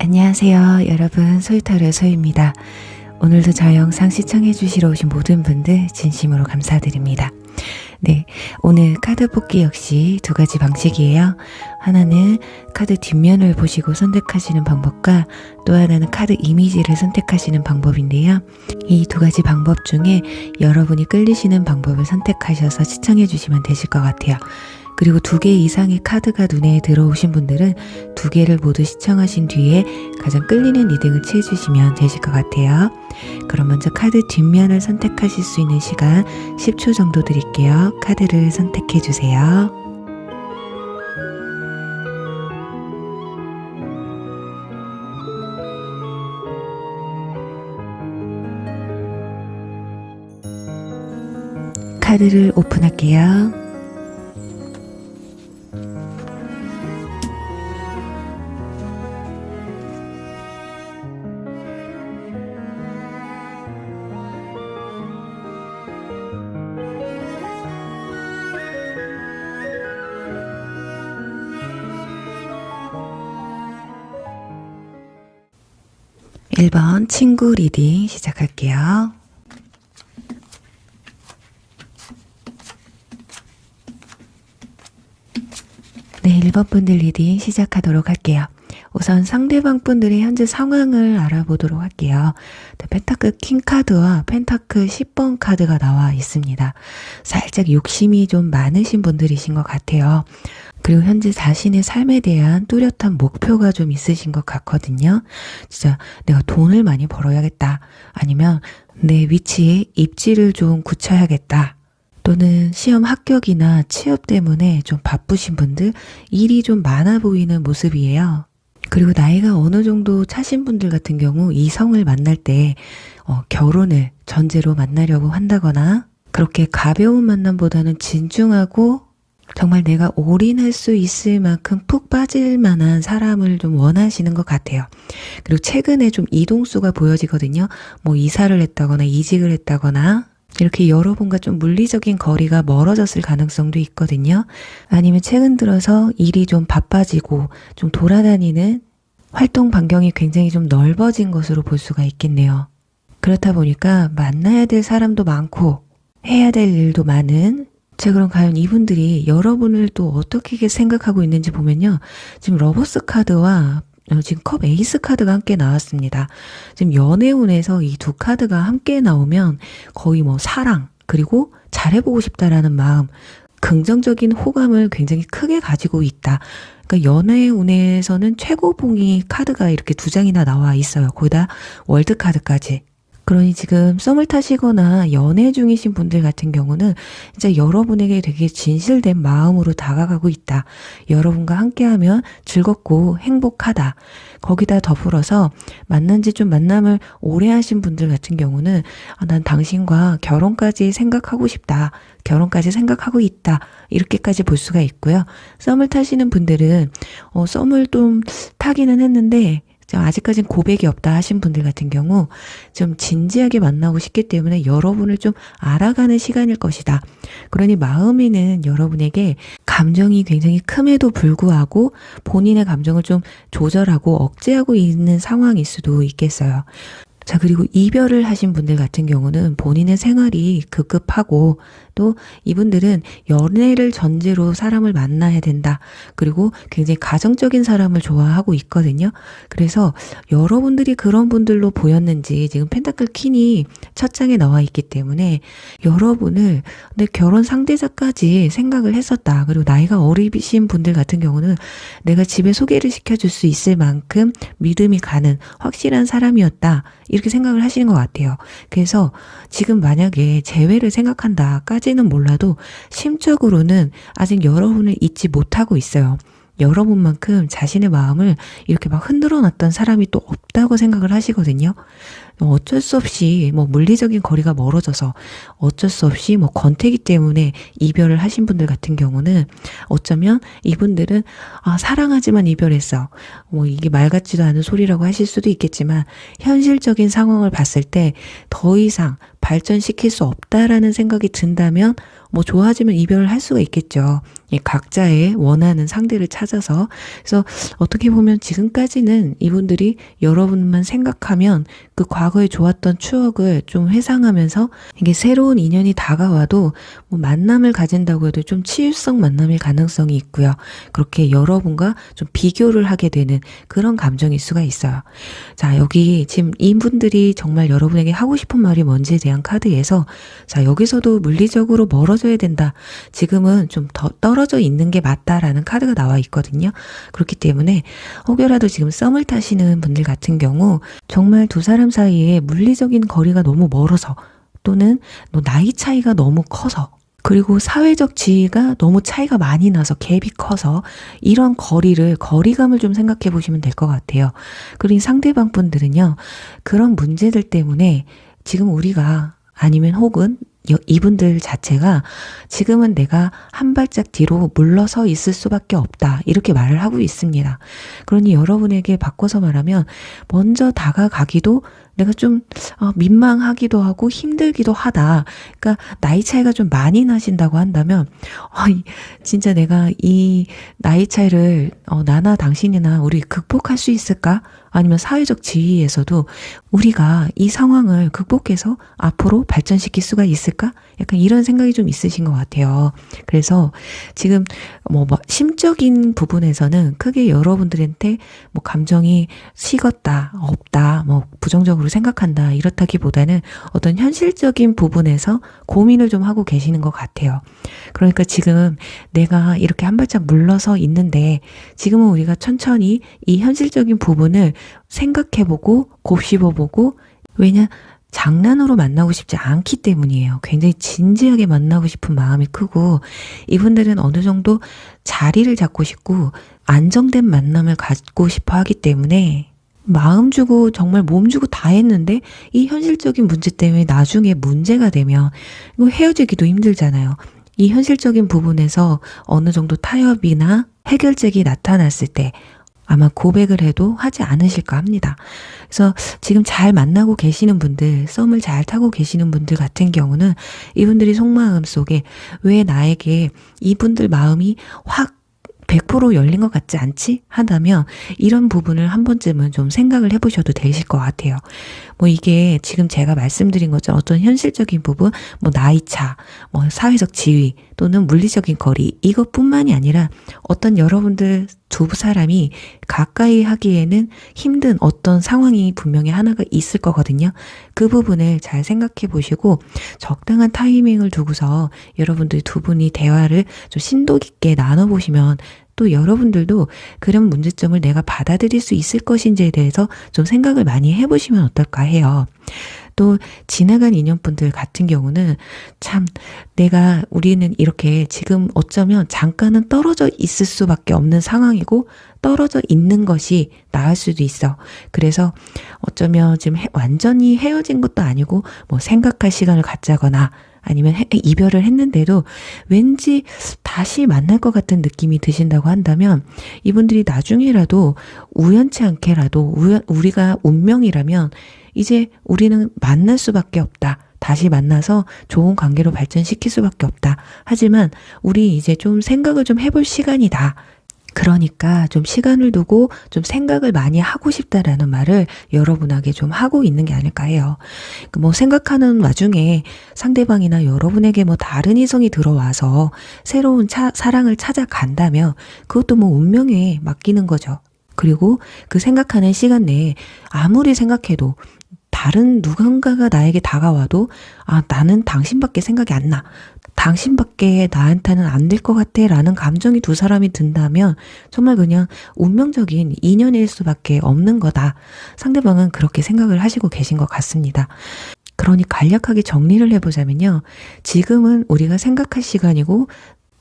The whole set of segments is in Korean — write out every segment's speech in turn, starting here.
안녕하세요 여러분, 소유타로의 소유입니다. 오늘도 저 영상 시청해 주시러 오신 모든 분들 진심으로 감사드립니다. 네, 오늘 카드 뽑기 역시 두 가지 방식이에요. 하나는 카드 뒷면을 보시고 선택하시는 방법과 또 하나는 카드 이미지를 선택하시는 방법인데요. 이 두 가지 방법 중에 여러분이 끌리시는 방법을 선택하셔서 시청해 주시면 되실 것 같아요. 그리고 2개 이상의 카드가 눈에 들어오신 분들은 2개를 모두 시청하신 뒤에 가장 끌리는 리딩을 취해주시면 되실 것 같아요. 그럼 먼저 카드 뒷면을 선택하실 수 있는 시간 10초 정도 드릴게요. 카드를 선택해 주세요. 카드를 오픈할게요. (1번) 친구 리딩 시작할게요. 네, 1번 분들 리딩 시작하도록 할게요. 우선 상대방 분들의 현재 상황을 알아보도록 할게요. 펜타클 킹 카드와 펜타클 10번 카드가 나와 있습니다. 살짝 욕심이 좀 많으신 분들이신 것 같아요. 그리고 현재 자신의 삶에 대한 뚜렷한 목표가 좀 있으신 것 같거든요. 진짜 내가 돈을 많이 벌어야겠다. 아니면 내 위치에 입지를 좀 굳혀야겠다. 또는 시험 합격이나 취업 때문에 좀 바쁘신 분들, 일이 좀 많아 보이는 모습이에요. 그리고 나이가 어느 정도 차신 분들 같은 경우 이성을 만날 때 결혼을 전제로 만나려고 한다거나 그렇게 가벼운 만남보다는 진중하고 정말 내가 올인할 수 있을 만큼 푹 빠질 만한 사람을 좀 원하시는 것 같아요. 그리고 최근에 좀 이동수가 보여지거든요. 뭐 이사를 했다거나 이직을 했다거나 이렇게 여러분과 좀 물리적인 거리가 멀어졌을 가능성도 있거든요. 아니면 최근 들어서 일이 좀 바빠지고 좀 돌아다니는 활동 반경이 굉장히 좀 넓어진 것으로 볼 수가 있겠네요. 그렇다 보니까 만나야 될 사람도 많고 해야 될 일도 많은, 자, 그럼 과연 이분들이 여러분을 또 어떻게 생각하고 있는지 보면요. 지금 러버스 카드와 지금 컵 에이스 카드가 함께 나왔습니다. 지금 연애운에서 이 두 카드가 함께 나오면 거의 뭐 사랑, 그리고 잘해보고 싶다라는 마음, 긍정적인 호감을 굉장히 크게 가지고 있다. 그러니까 연애운에서는 최고봉이 카드가 이렇게 2장이나 나와 있어요. 거기다 월드 카드까지. 그러니 지금 썸을 타시거나 연애 중이신 분들 같은 경우는 진짜 여러분에게 되게 진실된 마음으로 다가가고 있다. 여러분과 함께하면 즐겁고 행복하다. 거기다 더불어서 만난 지 좀 만남을 오래 하신 분들 같은 경우는 난 당신과 결혼까지 생각하고 싶다. 결혼까지 생각하고 있다. 이렇게까지 볼 수가 있고요. 썸을 타시는 분들은 썸을 좀 타기는 했는데 아직까진 고백이 없다 하신 분들 같은 경우 좀 진지하게 만나고 싶기 때문에 여러분을 좀 알아가는 시간일 것이다. 그러니 마음에는 여러분에게 감정이 굉장히 큼에도 불구하고 본인의 감정을 좀 조절하고 억제하고 있는 상황일 수도 있겠어요. 자, 그리고 이별을 하신 분들 같은 경우는 본인의 생활이 급급하고 또 이분들은 연애를 전제로 사람을 만나야 된다. 그리고 굉장히 가정적인 사람을 좋아하고 있거든요. 그래서 여러분들이 그런 분들로 보였는지 지금 펜타클 퀸이 첫 장에 나와 있기 때문에 여러분을 내 결혼 상대자까지 생각을 했었다. 그리고 나이가 어리신 분들 같은 경우는 내가 집에 소개를 시켜줄 수 있을 만큼 믿음이 가는 확실한 사람이었다. 이렇게 생각을 하시는 것 같아요. 그래서 지금 만약에 재회를 생각한다까지는 몰라도 심적으로는 아직 여러분을 잊지 못하고 있어요. 여러분만큼 자신의 마음을 이렇게 막 흔들어 놨던 사람이 또 없다고 생각을 하시거든요. 어쩔 수 없이 뭐 물리적인 거리가 멀어져서 어쩔 수 없이 뭐 권태기 때문에 이별을 하신 분들 같은 경우는 어쩌면 이분들은 사랑하지만 이별했어. 뭐 이게 말 같지도 않은 소리라고 하실 수도 있겠지만 현실적인 상황을 봤을 때 더 이상 발전시킬 수 없다라는 생각이 든다면 뭐 좋아지면 이별을 할 수가 있겠죠. 각자의 원하는 상대를 찾아서. 그래서 어떻게 보면 지금까지는 이분들이 여러분만 생각하면 그 과거에 좋았던 추억을 좀 회상하면서 이게 새로운 인연이 다가와도 뭐 만남을 가진다고 해도 좀 치유성 만남일 가능성이 있고요. 그렇게 여러분과 좀 비교를 하게 되는 그런 감정일 수가 있어요. 자, 여기 지금 이분들이 정말 여러분에게 하고 싶은 말이 뭔지에 대한 카드에서 자, 여기서도 물리적으로 멀어져야 된다. 지금은 좀 더 떨어져 있는 게 맞다라는 카드가 나와 있거든요. 그렇기 때문에 혹여라도 지금 썸을 타시는 분들 같은 경우 정말 두 사람 사이에 물리적인 거리가 너무 멀어서 또는 나이 차이가 너무 커서 그리고 사회적 지위가 너무 차이가 많이 나서 갭이 커서 이런 거리감을 좀 생각해 보시면 될 것 같아요. 그리고 상대방 분들은요, 그런 문제들 때문에 지금 우리가 아니면 혹은 이분들 자체가 지금은 내가 한 발짝 뒤로 물러서 있을 수밖에 없다. 이렇게 말을 하고 있습니다. 그러니 여러분에게 바꿔서 말하면 먼저 다가가기도 내가 좀 민망하기도 하고 힘들기도 하다. 그러니까 나이 차이가 좀 많이 나신다고 한다면 진짜 내가 이 나이 차이를 나나 당신이나 우리 극복할 수 있을까? 아니면 사회적 지위에서도 우리가 이 상황을 극복해서 앞으로 발전시킬 수가 있을까? 약간 이런 생각이 좀 있으신 것 같아요. 그래서 지금 심적인 부분에서는 크게 여러분들한테 감정이 식었다, 없다, 부정적으로 생각한다 이렇다기보다는 어떤 현실적인 부분에서 고민을 좀 하고 계시는 것 같아요. 그러니까 지금 내가 이렇게 한 발짝 물러서 있는데 지금은 우리가 천천히 이 현실적인 부분을 생각해보고 곱씹어보고 왜냐 장난으로 만나고 싶지 않기 때문이에요. 굉장히 진지하게 만나고 싶은 마음이 크고 이분들은 어느 정도 자리를 잡고 싶고 안정된 만남을 갖고 싶어 하기 때문에 마음 주고 정말 몸 주고 다 했는데 이 현실적인 문제 때문에 나중에 문제가 되면 이거 헤어지기도 힘들잖아요. 이 현실적인 부분에서 어느 정도 타협이나 해결책이 나타났을 때 아마 고백을 해도 하지 않으실까 합니다. 그래서 지금 잘 만나고 계시는 분들, 썸을 잘 타고 계시는 분들 같은 경우는 이분들이 속마음 속에 왜 나에게 이분들 마음이 확 100% 열린 것 같지 않지? 한다면 이런 부분을 한 번쯤은 좀 생각을 해보셔도 되실 것 같아요. 이게 지금 제가 말씀드린 것처럼 어떤 현실적인 부분, 나이차, 사회적 지위 또는 물리적인 거리 이것뿐만이 아니라 어떤 여러분들 두 사람이 가까이 하기에는 힘든 어떤 상황이 분명히 하나가 있을 거거든요. 그 부분을 잘 생각해 보시고 적당한 타이밍을 두고서 여러분들 두 분이 대화를 좀 심도 깊게 나눠보시면 또 여러분들도 그런 문제점을 내가 받아들일 수 있을 것인지에 대해서 좀 생각을 많이 해보시면 어떨까 해요. 또 지나간 인연분들 같은 경우는 참 우리는 이렇게 지금 어쩌면 잠깐은 떨어져 있을 수밖에 없는 상황이고 떨어져 있는 것이 나을 수도 있어. 그래서 어쩌면 지금 완전히 헤어진 것도 아니고 생각할 시간을 갖자거나 아니면 이별을 했는데도 왠지 다시 만날 것 같은 느낌이 드신다고 한다면 이분들이 나중에라도 우연치 않게라도 우리가 운명이라면 이제 우리는 만날 수밖에 없다. 다시 만나서 좋은 관계로 발전시킬 수밖에 없다. 하지만 우리 이제 좀 생각을 좀 해볼 시간이다. 그러니까 좀 시간을 두고 좀 생각을 많이 하고 싶다라는 말을 여러분에게 좀 하고 있는 게 아닐까 해요. 생각하는 와중에 상대방이나 여러분에게 다른 이성이 들어와서 새로운 사랑을 찾아간다면 그것도 운명에 맡기는 거죠. 그리고 그 생각하는 시간 내에 아무리 생각해도 다른 누군가가 나에게 다가와도 나는 당신밖에 생각이 안 나. 당신밖에 나한테는 안 될 것 같아 라는 감정이 두 사람이 든다면 정말 그냥 운명적인 인연일 수밖에 없는 거다. 상대방은 그렇게 생각을 하시고 계신 것 같습니다. 그러니 간략하게 정리를 해보자면요. 지금은 우리가 생각할 시간이고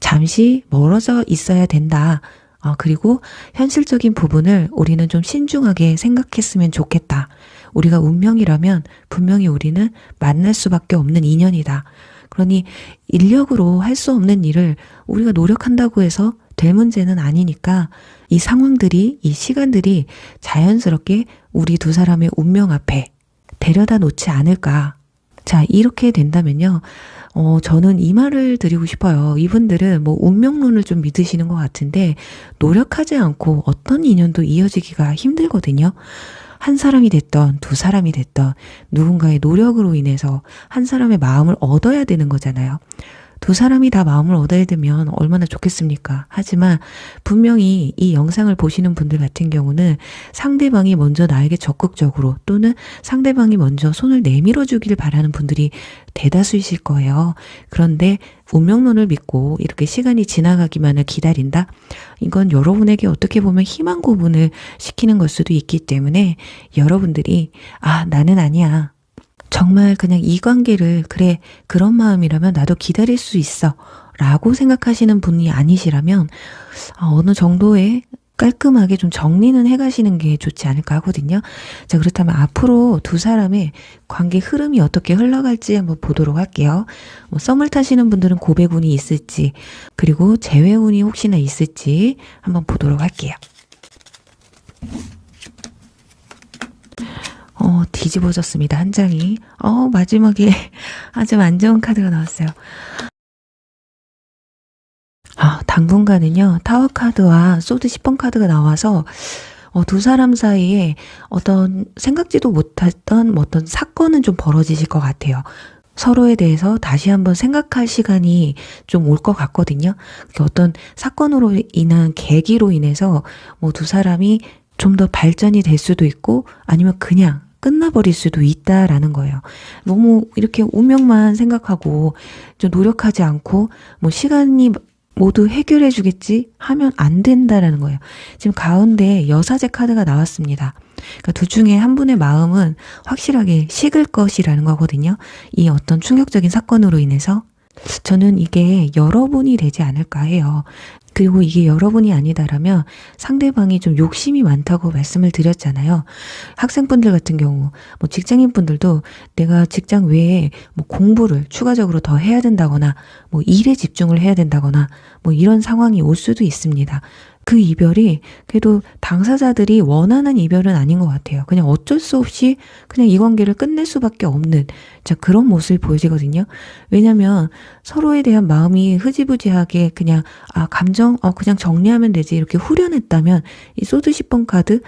잠시 멀어져 있어야 된다. 그리고 현실적인 부분을 우리는 좀 신중하게 생각했으면 좋겠다. 우리가 운명이라면 분명히 우리는 만날 수밖에 없는 인연이다. 그러니 인력으로 할 수 없는 일을 우리가 노력한다고 해서 될 문제는 아니니까 이 상황들이, 이 시간들이 자연스럽게 우리 두 사람의 운명 앞에 데려다 놓지 않을까. 자, 이렇게 된다면요. 저는 이 말을 드리고 싶어요. 이분들은 뭐 운명론을 좀 믿으시는 것 같은데 노력하지 않고 어떤 인연도 이어지기가 힘들거든요. 한 사람이 됐던 두 사람이 됐던 누군가의 노력으로 인해서 한 사람의 마음을 얻어야 되는 거잖아요. 두 사람이 다 마음을 얻어야 되면 얼마나 좋겠습니까? 하지만 분명히 이 영상을 보시는 분들 같은 경우는 상대방이 먼저 나에게 적극적으로 또는 상대방이 먼저 손을 내밀어 주길 바라는 분들이 대다수이실 거예요. 그런데 운명론을 믿고 이렇게 시간이 지나가기만을 기다린다? 이건 여러분에게 어떻게 보면 희망 고문을 시키는 걸 수도 있기 때문에 여러분들이 나는 아니야. 정말 그냥 이 관계를 그래 그런 마음이라면 나도 기다릴 수 있어 라고 생각하시는 분이 아니시라면 어느 정도의 깔끔하게 좀 정리는 해가시는 게 좋지 않을까 하거든요. 자, 그렇다면 앞으로 두 사람의 관계 흐름이 어떻게 흘러갈지 한번 보도록 할게요. 썸을 타시는 분들은 고백운이 있을지 그리고 재회운이 혹시나 있을지 한번 보도록 할게요. 뒤집어졌습니다. 한 장이. 마지막에 아주 안 좋은 카드가 나왔어요. 당분간은요, 타워 카드와 소드 10번 카드가 나와서 두 사람 사이에 어떤 생각지도 못했던 어떤 사건은 좀 벌어지실 것 같아요. 서로에 대해서 다시 한번 생각할 시간이 좀 올 것 같거든요. 어떤 사건으로 인한 계기로 인해서 뭐 두 사람이 좀 더 발전이 될 수도 있고 아니면 그냥 끝나버릴 수도 있다라는 거예요. 너무 이렇게 운명만 생각하고 좀 노력하지 않고 뭐 시간이 모두 해결해 주겠지 하면 안 된다라는 거예요. 지금 가운데 여사제 카드가 나왔습니다. 그러니까 둘 중에 한 분의 마음은 확실하게 식을 것이라는 거거든요. 이 어떤 충격적인 사건으로 인해서 저는 이게 여러분이 되지 않을까 해요. 그리고 이게 여러분이 아니다라면 상대방이 좀 욕심이 많다고 말씀을 드렸잖아요. 학생분들 같은 경우, 뭐 직장인분들도 내가 직장 외에 뭐 공부를 추가적으로 더 해야 된다거나, 뭐 일에 집중을 해야 된다거나, 뭐 이런 상황이 올 수도 있습니다. 그 이별이 그래도 당사자들이 원하는 이별은 아닌 것 같아요. 그냥 어쩔 수 없이 그냥 이 관계를 끝낼 수밖에 없는 그런 모습이 보여지거든요. 왜냐면 서로에 대한 마음이 흐지부지하게 그냥 감정 그냥 정리하면 되지 이렇게 후련했다면 이 소드 10번 카드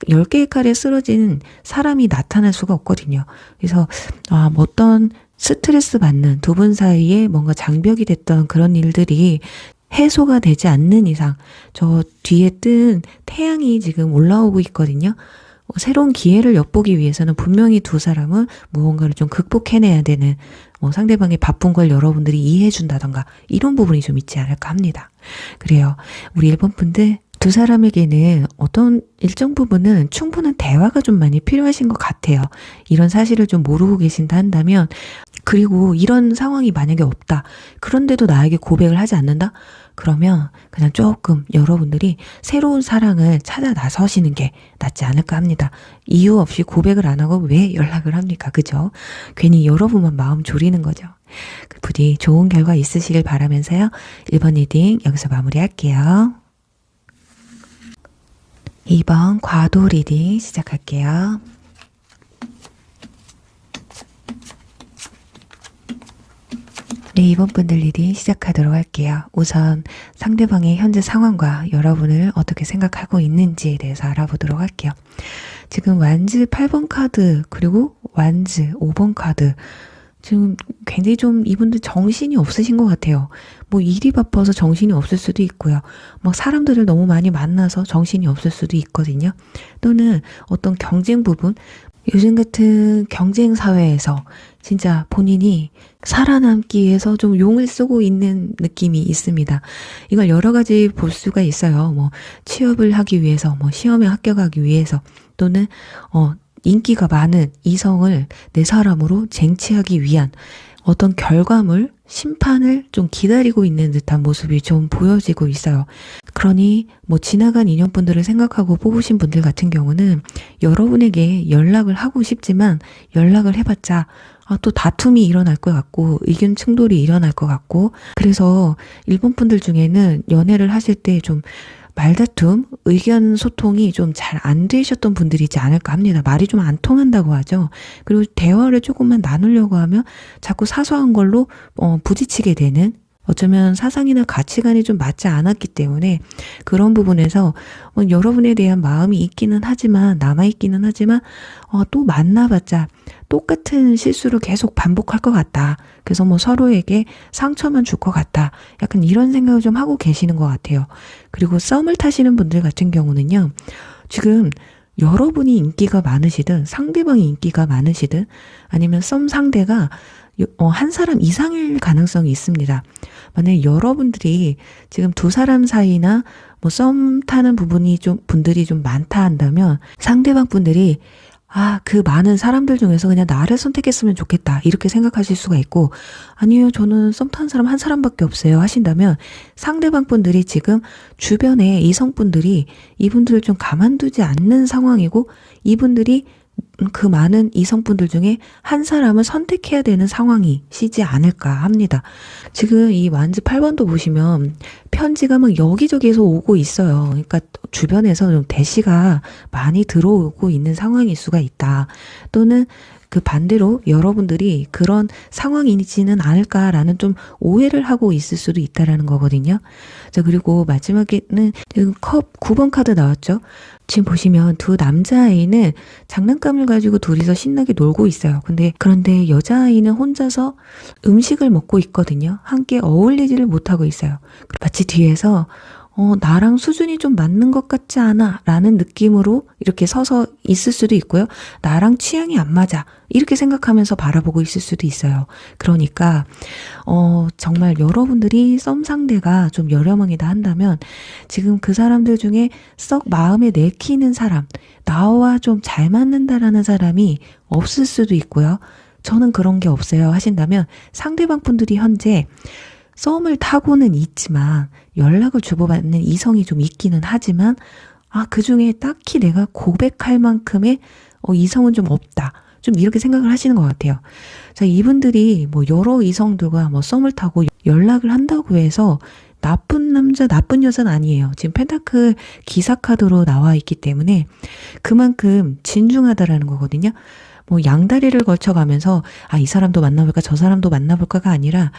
10개의 칼에 쓰러진 사람이 나타날 수가 없거든요. 그래서 어떤 스트레스 받는 두 분 사이에 뭔가 장벽이 됐던 그런 일들이 해소가 되지 않는 이상 저 뒤에 뜬 태양이 지금 올라오고 있거든요. 새로운 기회를 엿보기 위해서는 분명히 두 사람은 무언가를 좀 극복해내야 되는 상대방의 바쁜 걸 여러분들이 이해해 준다던가 이런 부분이 좀 있지 않을까 합니다. 그래요. 우리 일본 분들 두 사람에게는 어떤 일정 부분은 충분한 대화가 좀 많이 필요하신 것 같아요. 이런 사실을 좀 모르고 계신다 한다면 그리고 이런 상황이 만약에 없다. 그런데도 나에게 고백을 하지 않는다? 그러면 그냥 조금 여러분들이 새로운 사랑을 찾아 나서시는 게 낫지 않을까 합니다. 이유 없이 고백을 안 하고 왜 연락을 합니까? 그죠? 괜히 여러분만 마음 졸이는 거죠. 부디 좋은 결과 있으시길 바라면서요. 1번 리딩 여기서 마무리할게요. 2번 과도 리딩 시작할게요. 네, 2번 분들 리딩 시작하도록 할게요. 우선 상대방의 현재 상황과 여러분을 어떻게 생각하고 있는지에 대해서 알아보도록 할게요. 지금 완즈 8번 카드 그리고 완즈 5번 카드 지금 굉장히 좀 이분들 정신이 없으신 것 같아요. 뭐 일이 바빠서 정신이 없을 수도 있고요. 막 사람들을 너무 많이 만나서 정신이 없을 수도 있거든요. 또는 어떤 경쟁 부분 요즘 같은 경쟁 사회에서 진짜 본인이 살아남기 위해서 좀 용을 쓰고 있는 느낌이 있습니다. 이걸 여러 가지 볼 수가 있어요. 뭐 취업을 하기 위해서, 뭐 시험에 합격하기 위해서, 또는 인기가 많은 이성을 내 사람으로 쟁취하기 위한 어떤 결과물, 심판을 좀 기다리고 있는 듯한 모습이 좀 보여지고 있어요. 그러니 뭐 지나간 인연분들을 생각하고 뽑으신 분들 같은 경우는 여러분에게 연락을 하고 싶지만 연락을 해봤자 또 다툼이 일어날 것 같고 의견 충돌이 일어날 것 같고 그래서 일본 분들 중에는 연애를 하실 때 좀 말다툼, 의견 소통이 좀 잘 안 되셨던 분들이지 않을까 합니다. 말이 좀 안 통한다고 하죠. 그리고 대화를 조금만 나누려고 하면 자꾸 사소한 걸로 부딪히게 되는, 어쩌면 사상이나 가치관이 좀 맞지 않았기 때문에 그런 부분에서 여러분에 대한 마음이 있기는 하지만, 남아있기는 하지만 또 만나봤자 똑같은 실수를 계속 반복할 것 같다. 그래서 서로에게 상처만 줄 것 같다. 약간 이런 생각을 좀 하고 계시는 것 같아요. 그리고 썸을 타시는 분들 같은 경우는요, 지금 여러분이 인기가 많으시든 상대방이 인기가 많으시든 아니면 썸 상대가 한 사람 이상일 가능성이 있습니다. 만약에 여러분들이 지금 두 사람 사이나 썸 타는 분들이 좀 많다 한다면 상대방 분들이 그 많은 사람들 중에서 그냥 나를 선택했으면 좋겠다 이렇게 생각하실 수가 있고, 아니요 저는 썸 타는 사람 한 사람밖에 없어요 하신다면 상대방 분들이 지금 주변에 이성분들이 이분들을 좀 가만두지 않는 상황이고, 이분들이 그 많은 이성분들 중에 한 사람을 선택해야 되는 상황이시지 않을까 합니다. 지금 이 완즈 8번도 보시면 편지가 막 여기저기에서 오고 있어요. 그러니까 주변에서 좀 대시가 많이 들어오고 있는 상황일 수가 있다. 또는 그 반대로 여러분들이 그런 상황이지는 않을까라는 좀 오해를 하고 있을 수도 있다라는 거거든요. 자, 그리고 마지막에는 지금 컵 9번 카드 나왔죠. 지금 보시면 두 남자아이는 장난감을 가지고 둘이서 신나게 놀고 있어요. 그런데 여자아이는 혼자서 음식을 먹고 있거든요. 함께 어울리지를 못하고 있어요. 마치 뒤에서 나랑 수준이 좀 맞는 것 같지 않아 라는 느낌으로 이렇게 서서 있을 수도 있고요. 나랑 취향이 안 맞아 이렇게 생각하면서 바라보고 있을 수도 있어요. 그러니까 정말 여러분들이 썸 상대가 좀 여러 명이다 한다면 지금 그 사람들 중에 썩 마음에 내키는 사람, 나와 좀 잘 맞는다라는 사람이 없을 수도 있고요. 저는 그런 게 없어요 하신다면 상대방 분들이 현재 썸을 타고는 있지만 연락을 주고받는 이성이 좀 있기는 하지만 그 중에 딱히 내가 고백할 만큼의 이성은 좀 없다. 좀 이렇게 생각을 하시는 것 같아요. 자, 이분들이 여러 이성들과 썸을 타고 연락을 한다고 해서 나쁜 남자, 나쁜 여자는 아니에요. 지금 펜타클 기사 카드로 나와 있기 때문에 그만큼 진중하다라는 거거든요. 양다리를 걸쳐가면서 이 사람도 만나볼까 저 사람도 만나볼까가 아니라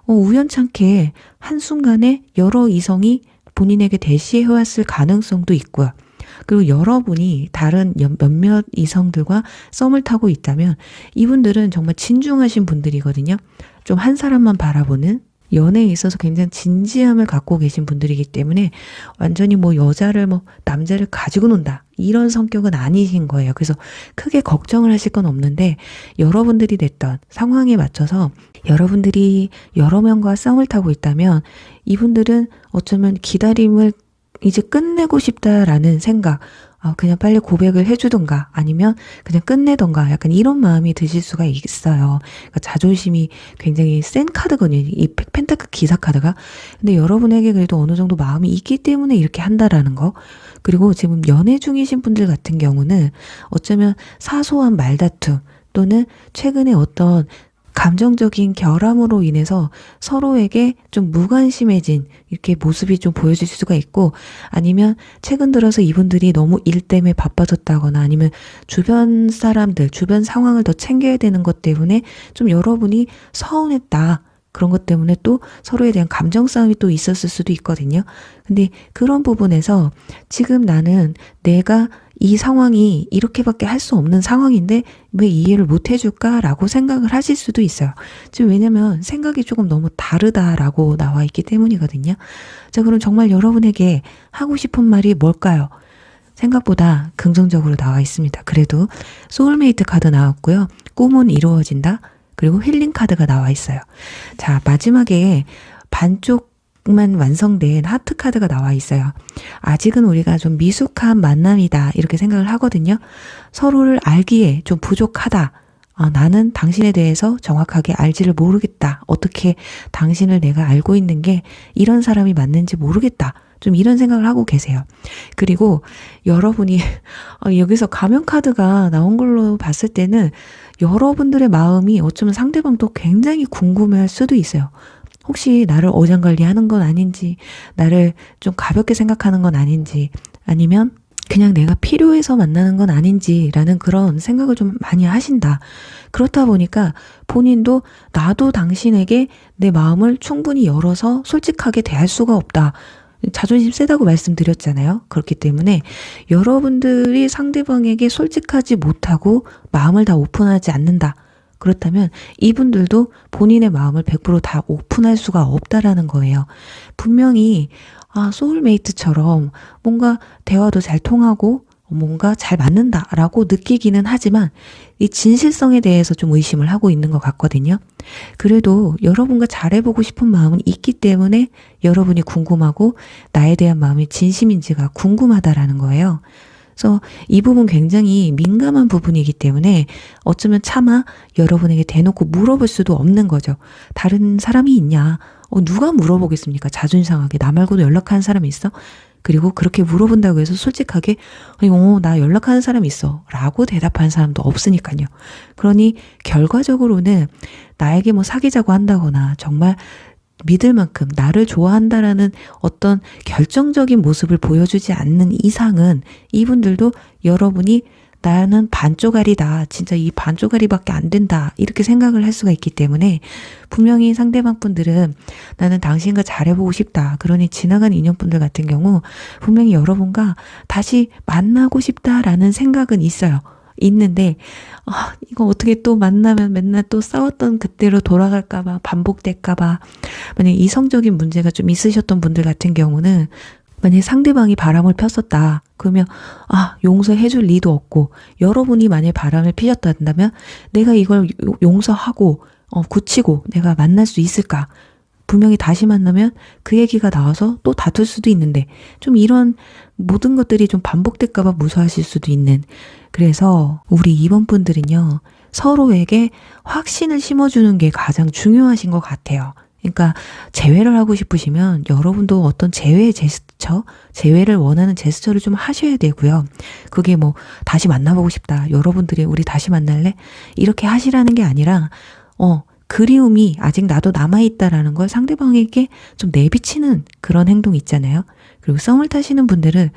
우연찮게 한순간에 여러 이성이 본인에게 대시해왔을 가능성도 있고요. 그리고 여러분이 다른 몇몇 이성들과 썸을 타고 있다면 이분들은 정말 진중하신 분들이거든요. 좀 한 사람만 바라보는, 연애에 있어서 굉장히 진지함을 갖고 계신 분들이기 때문에 완전히 여자를 남자를 가지고 논다 이런 성격은 아니신 거예요. 그래서 크게 걱정을 하실 건 없는데, 여러분들이 냈던 상황에 맞춰서 여러분들이 여러 명과 썸을 타고 있다면 이분들은 어쩌면 기다림을 이제 끝내고 싶다라는 생각, 그냥 빨리 고백을 해주던가 아니면 그냥 끝내던가 약간 이런 마음이 드실 수가 있어요. 그러니까 자존심이 굉장히 센 카드거든요. 이 펜타클 기사 카드가. 근데 여러분에게 그래도 어느 정도 마음이 있기 때문에 이렇게 한다라는 거. 그리고 지금 연애 중이신 분들 같은 경우는 어쩌면 사소한 말다툼 또는 최근에 어떤 감정적인 결함으로 인해서 서로에게 좀 무관심해진 이렇게 모습이 좀 보여질 수가 있고, 아니면 최근 들어서 이분들이 너무 일 때문에 바빠졌다거나 아니면 주변 사람들, 주변 상황을 더 챙겨야 되는 것 때문에 좀 여러분이 서운했다. 그런 것 때문에 또 서로에 대한 감정 싸움이 또 있었을 수도 있거든요. 근데 그런 부분에서 지금 나는 내가 이 상황이 이렇게밖에 할 수 없는 상황인데 왜 이해를 못 해줄까라고 생각을 하실 수도 있어요. 지금 왜냐면 생각이 조금 너무 다르다라고 나와 있기 때문이거든요. 자, 그럼 정말 여러분에게 하고 싶은 말이 뭘까요? 생각보다 긍정적으로 나와 있습니다. 그래도 소울메이트 카드 나왔고요. 꿈은 이루어진다. 그리고 힐링 카드가 나와 있어요. 자, 마지막에 반쪽만 완성된 하트 카드가 나와 있어요. 아직은 우리가 좀 미숙한 만남이다 이렇게 생각을 하거든요. 서로를 알기에 좀 부족하다. 나는 당신에 대해서 정확하게 알지를 모르겠다. 어떻게 당신을 내가 알고 있는 게 이런 사람이 맞는지 모르겠다. 좀 이런 생각을 하고 계세요. 그리고 여러분이 여기서 가면 카드가 나온 걸로 봤을 때는 여러분들의 마음이 어쩌면 상대방도 굉장히 궁금해할 수도 있어요. 혹시 나를 어장관리하는 건 아닌지, 나를 좀 가볍게 생각하는 건 아닌지, 아니면 그냥 내가 필요해서 만나는 건 아닌지라는 그런 생각을 좀 많이 하신다. 그렇다 보니까 본인도 나도 당신에게 내 마음을 충분히 열어서 솔직하게 대할 수가 없다. 자존심 세다고 말씀드렸잖아요. 그렇기 때문에 여러분들이 상대방에게 솔직하지 못하고 마음을 다 오픈하지 않는다. 그렇다면 이분들도 본인의 마음을 100%다 오픈할 수가 없다라는 거예요. 분명히 소울메이트처럼 뭔가 대화도 잘 통하고 뭔가 잘 맞는다라고 느끼기는 하지만 이 진실성에 대해서 좀 의심을 하고 있는 것 같거든요. 그래도 여러분과 잘해보고 싶은 마음은 있기 때문에 여러분이 궁금하고 나에 대한 마음이 진심인지가 궁금하다라는 거예요. 그래서 이 부분 굉장히 민감한 부분이기 때문에 어쩌면 차마 여러분에게 대놓고 물어볼 수도 없는 거죠. 다른 사람이 있냐? 누가 물어보겠습니까? 자존심 상하게. 나 말고도 연락하는 사람이 있어? 그리고 그렇게 물어본다고 해서 솔직하게 나 연락하는 사람 있어 라고 대답하는 사람도 없으니까요. 그러니 결과적으로는 나에게 뭐 사귀자고 한다거나 정말 믿을 만큼 나를 좋아한다라는 어떤 결정적인 모습을 보여주지 않는 이상은 이분들도 여러분이 나는 반쪽알이다. 진짜 이 반쪽알이밖에 안 된다. 이렇게 생각을 할 수가 있기 때문에 분명히 상대방 분들은 나는 당신과 잘해보고 싶다. 그러니 지나간 인연분들 같은 경우 분명히 여러분과 다시 만나고 싶다라는 생각은 있어요. 있는데 이거 어떻게 또 만나면 맨날 또 싸웠던 그때로 돌아갈까봐 반복될까봐 만약 이성적인 문제가 좀 있으셨던 분들 같은 경우는 만약에 상대방이 바람을 폈었다. 그러면 용서해줄 리도 없고 여러분이 만약에 바람을 피셨다 한다면 내가 이걸 용서하고 굳히고 내가 만날 수 있을까? 분명히 다시 만나면 그 얘기가 나와서 또 다툴 수도 있는데 좀 이런 모든 것들이 좀 반복될까봐 무서워하실 수도 있는 그래서 우리 2번 분들은요. 서로에게 확신을 심어주는 게 가장 중요하신 것 같아요. 그러니까 재회를 하고 싶으시면 여러분도 어떤 재회의 제스처, 재회를 원하는 제스처를 좀 하셔야 되고요. 그게 뭐 다시 만나보고 싶다. 여러분들이 우리 다시 만날래? 이렇게 하시라는 게 아니라 그리움이 아직 나도 남아있다라는 걸 상대방에게 좀 내비치는 그런 행동 있잖아요. 그리고 썸을 타시는 분들은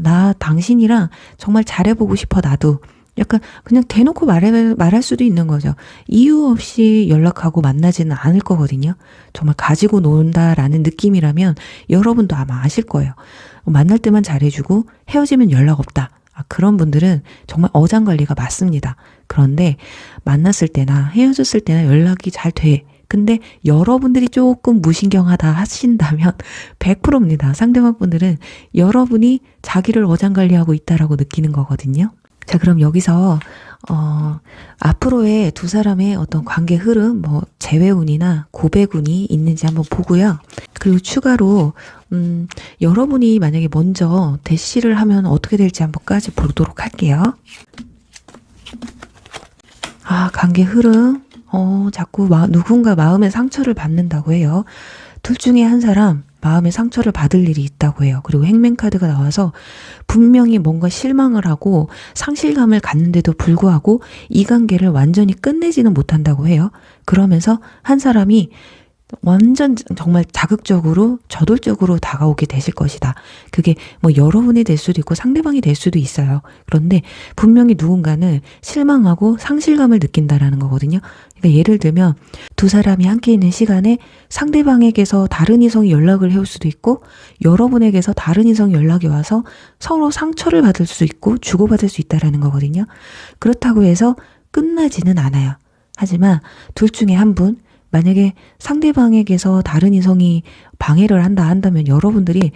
나 당신이랑 정말 잘해보고 싶어 나도. 약간 그냥 대놓고 말할 수도 있는 거죠. 이유 없이 연락하고 만나지는 않을 거거든요. 정말 가지고 논다라는 느낌이라면 여러분도 아마 아실 거예요. 만날 때만 잘해주고 헤어지면 연락 없다. 그런 분들은 정말 어장관리가 맞습니다. 그런데 만났을 때나 헤어졌을 때나 연락이 잘 돼. 근데 여러분들이 조금 무신경하다 하신다면 100%입니다. 상대방 분들은 여러분이 자기를 어장관리하고 있다라고 느끼는 거거든요. 자, 그럼 여기서 앞으로의 두 사람의 어떤 관계 흐름, 뭐 재회운이나 고백운이 있는지 한번 보고요. 그리고 추가로 여러분이 만약에 먼저 대시를 하면 어떻게 될지 한번까지 보도록 할게요. 관계 흐름, 자꾸 누군가 마음의 상처를 받는다고 해요. 둘 중에 한 사람 마음의 상처를 받을 일이 있다고 해요. 그리고 행맨카드가 나와서 분명히 뭔가 실망을 하고 상실감을 갖는데도 불구하고 이 관계를 완전히 끝내지는 못한다고 해요. 그러면서 한 사람이 완전 정말 자극적으로 저돌적으로 다가오게 되실 것이다. 그게 뭐 여러분이 될 수도 있고 상대방이 될 수도 있어요. 그런데 분명히 누군가는 실망하고 상실감을 느낀다라는 거거든요. 그러니까 예를 들면 두 사람이 함께 있는 시간에 상대방에게서 다른 이성이 연락을 해올 수도 있고 여러분에게서 다른 이성이 연락이 와서 서로 상처를 받을 수 있고 주고받을 수 있다라는 거거든요. 그렇다고 해서 끝나지는 않아요. 하지만 둘 중에 한 분, 만약에 상대방에게서 다른 이성이 방해를 한다면 여러분들이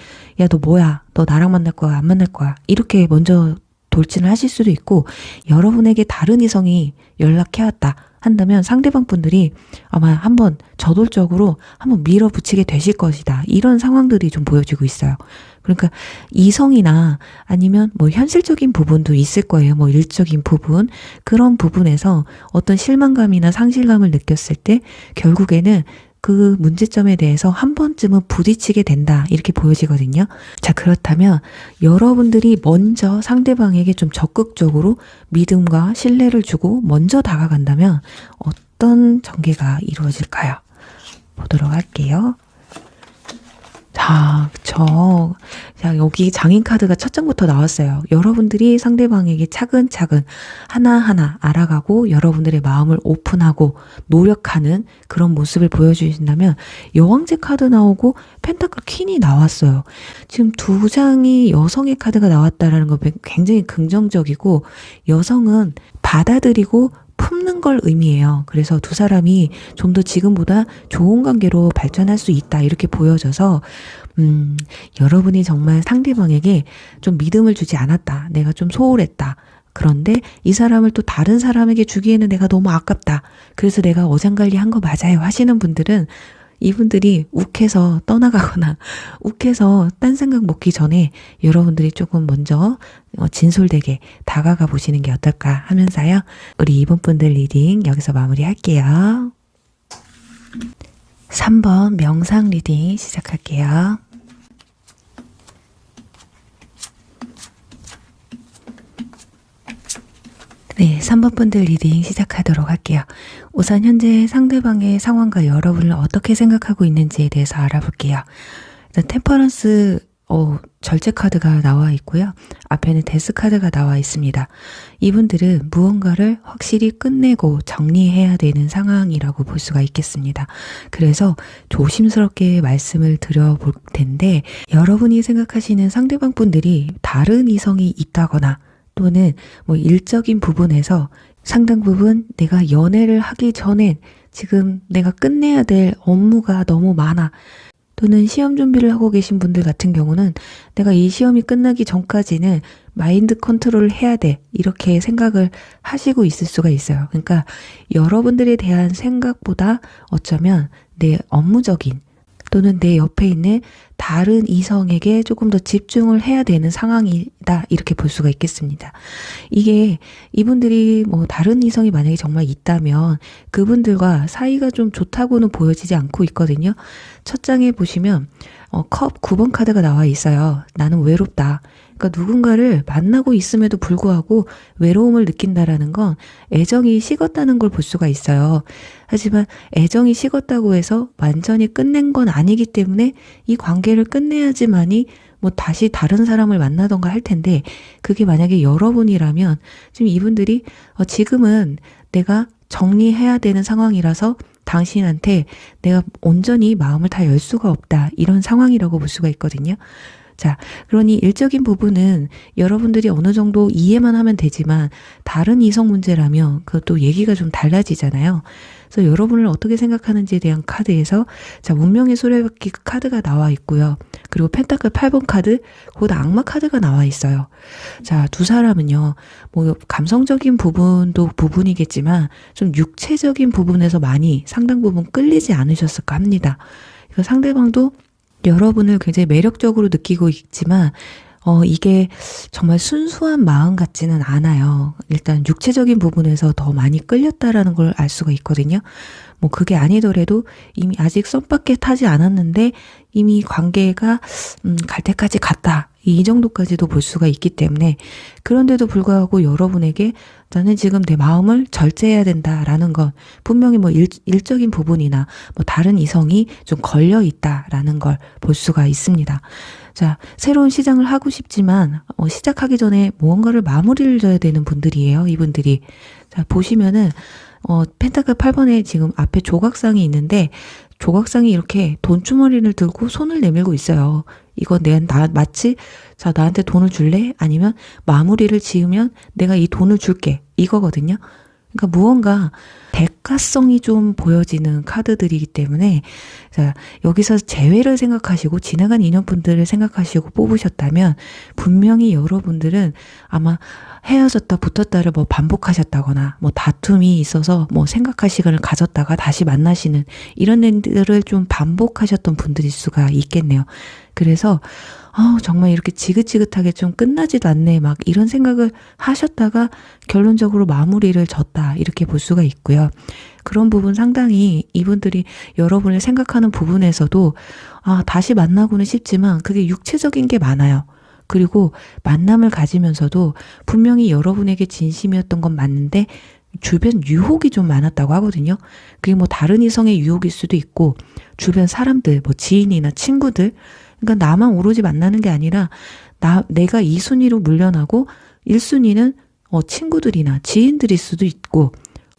너 뭐야? 너 나랑 만날 거야? 안 만날 거야? 이렇게 먼저 돌진을 하실 수도 있고 여러분에게 다른 이성이 연락해왔다 한다면 상대방 분들이 아마 한번 저돌적으로 한번 밀어붙이게 되실 것이다. 이런 상황들이 좀 보여지고 있어요. 그러니까 이성이나 아니면 뭐 현실적인 부분도 있을 거예요. 뭐 일적인 부분. 그런 부분에서 어떤 실망감이나 상실감을 느꼈을 때 결국에는 그 문제점에 대해서 한 번쯤은 부딪히게 된다. 이렇게 보여지거든요. 자, 그렇다면 여러분들이 먼저 상대방에게 좀 적극적으로 믿음과 신뢰를 주고 먼저 다가간다면 어떤 전개가 이루어질까요? 보도록 할게요. 자, 여기 장인 카드가 첫 장부터 나왔어요. 여러분들이 상대방에게 차근차근 하나하나 알아가고 여러분들의 마음을 오픈하고 노력하는 그런 모습을 보여주신다면 여왕제 카드 나오고 펜타클 퀸이 나왔어요. 지금 두 장이 여성의 카드가 나왔다라는 거 굉장히 긍정적이고 여성은 받아들이고 품는 걸 의미해요. 그래서 두 사람이 좀 더 지금보다 좋은 관계로 발전할 수 있다 이렇게 보여져서 여러분이 정말 상대방에게 좀 믿음을 주지 않았다. 내가 좀 소홀했다. 그런데 이 사람을 또 다른 사람에게 주기에는 내가 너무 아깝다. 그래서 내가 어장관리한 거 맞아요 하시는 분들은 이분들이 욱해서 떠나가거나 욱해서 딴 생각 먹기 전에 여러분들이 조금 먼저 진솔되게 다가가 보시는 게 어떨까 하면서요. 우리 이번 분들 리딩 여기서 마무리할게요. 3번 명상 리딩 시작할게요. 네, 3번 분들 리딩 시작하도록 할게요. 우선 현재 상대방의 상황과 여러분을 어떻게 생각하고 있는지에 대해서 알아볼게요. 일단 템퍼런스 절제 카드가 나와 있고요. 앞에는 데스 카드가 나와 있습니다. 이분들은 무언가를 확실히 끝내고 정리해야 되는 상황이라고 볼 수가 있겠습니다. 그래서 조심스럽게 말씀을 드려볼 텐데 여러분이 생각하시는 상대방 분들이 다른 이성이 있다거나 또는 뭐 일적인 부분에서 상당 부분 내가 연애를 하기 전엔 지금 내가 끝내야 될 업무가 너무 많아. 또는 시험 준비를 하고 계신 분들 같은 경우는 내가 이 시험이 끝나기 전까지는 마인드 컨트롤을 해야 돼. 이렇게 생각을 하시고 있을 수가 있어요. 그러니까 여러분들에 대한 생각보다 어쩌면 내 업무적인 또는 내 옆에 있는 다른 이성에게 조금 더 집중을 해야 되는 상황이다 이렇게 볼 수가 있겠습니다. 이게 이분들이 뭐 다른 이성이 만약에 정말 있다면 그분들과 사이가 좀 좋다고는 보여지지 않고 있거든요. 첫 장에 보시면 컵 9번 카드가 나와 있어요. 나는 외롭다. 그러니까 누군가를 만나고 있음에도 불구하고 외로움을 느낀다라는 건 애정이 식었다는 걸 볼 수가 있어요. 하지만 애정이 식었다고 해서 완전히 끝낸 건 아니기 때문에 이 관계를 끝내야지만이 뭐 다시 다른 사람을 만나던가 할 텐데 그게 만약에 여러분이라면 지금 이분들이 지금은 내가 정리해야 되는 상황이라서 당신한테 내가 온전히 마음을 다 열 수가 없다. 이런 상황이라고 볼 수가 있거든요. 자, 그러니 일적인 부분은 여러분들이 어느 정도 이해만 하면 되지만 다른 이성 문제라면 그것도 얘기가 좀 달라지잖아요. 그래서 여러분을 어떻게 생각하는지에 대한 카드에서 자, 운명의 수레바퀴 카드가 나와 있고요. 그리고 펜타클 8번 카드, 곧 악마 카드가 나와 있어요. 자, 두 사람은요, 뭐 감성적인 부분도 부분이겠지만 좀 육체적인 부분에서 많이 상당 부분 끌리지 않으셨을까 합니다. 상대방도 여러분을 굉장히 매력적으로 느끼고 있지만 이게 정말 순수한 마음 같지는 않아요. 일단 육체적인 부분에서 더 많이 끌렸다라는 걸 알 수가 있거든요. 뭐 그게 아니더라도 이미 아직 썸밖에 타지 않았는데 이미 관계가 갈 때까지 갔다. 이 정도까지도 볼 수가 있기 때문에 그런데도 불구하고 여러분에게 나는 지금 내 마음을 절제해야 된다라는 건 분명히 뭐 일적인 부분이나 뭐 다른 이성이 좀 걸려 있다라는 걸 볼 수가 있습니다. 자, 새로운 시장을 하고 싶지만 시작하기 전에 무언가를 마무리를 져야 되는 분들이에요. 이분들이. 자, 보시면은 펜타클 8번에 지금 앞에 조각상이 있는데 조각상이 이렇게 돈주머니를 들고 손을 내밀고 있어요. 이거 마치 자, 나한테 돈을 줄래? 아니면 마무리를 지으면 내가 이 돈을 줄게. 이거거든요. 그러니까 무언가 대가성이 좀 보여지는 카드들이기 때문에 자, 여기서 재회를 생각하시고 지나간 인연분들을 생각하시고 뽑으셨다면 분명히 여러분들은 아마 헤어졌다 붙었다를 뭐 반복하셨다거나 뭐 다툼이 있어서 뭐 생각할 시간을 가졌다가 다시 만나시는 이런 일들을 좀 반복하셨던 분들일 수가 있겠네요. 그래서 정말 이렇게 지긋지긋하게 좀 끝나지도 않네 막 이런 생각을 하셨다가 결론적으로 마무리를 졌다 이렇게 볼 수가 있고요. 그런 부분 상당히 이분들이 여러분을 생각하는 부분에서도 다시 만나고는 싶지만 그게 육체적인 게 많아요. 그리고 만남을 가지면서도 분명히 여러분에게 진심이었던 건 맞는데 주변 유혹이 좀 많았다고 하거든요. 그게 뭐 다른 이성의 유혹일 수도 있고 주변 사람들, 뭐 지인이나 친구들, 그러니까 나만 오로지 만나는 게 아니라 내가 2순위로 물려나고 1순위는 친구들이나 지인들일 수도 있고,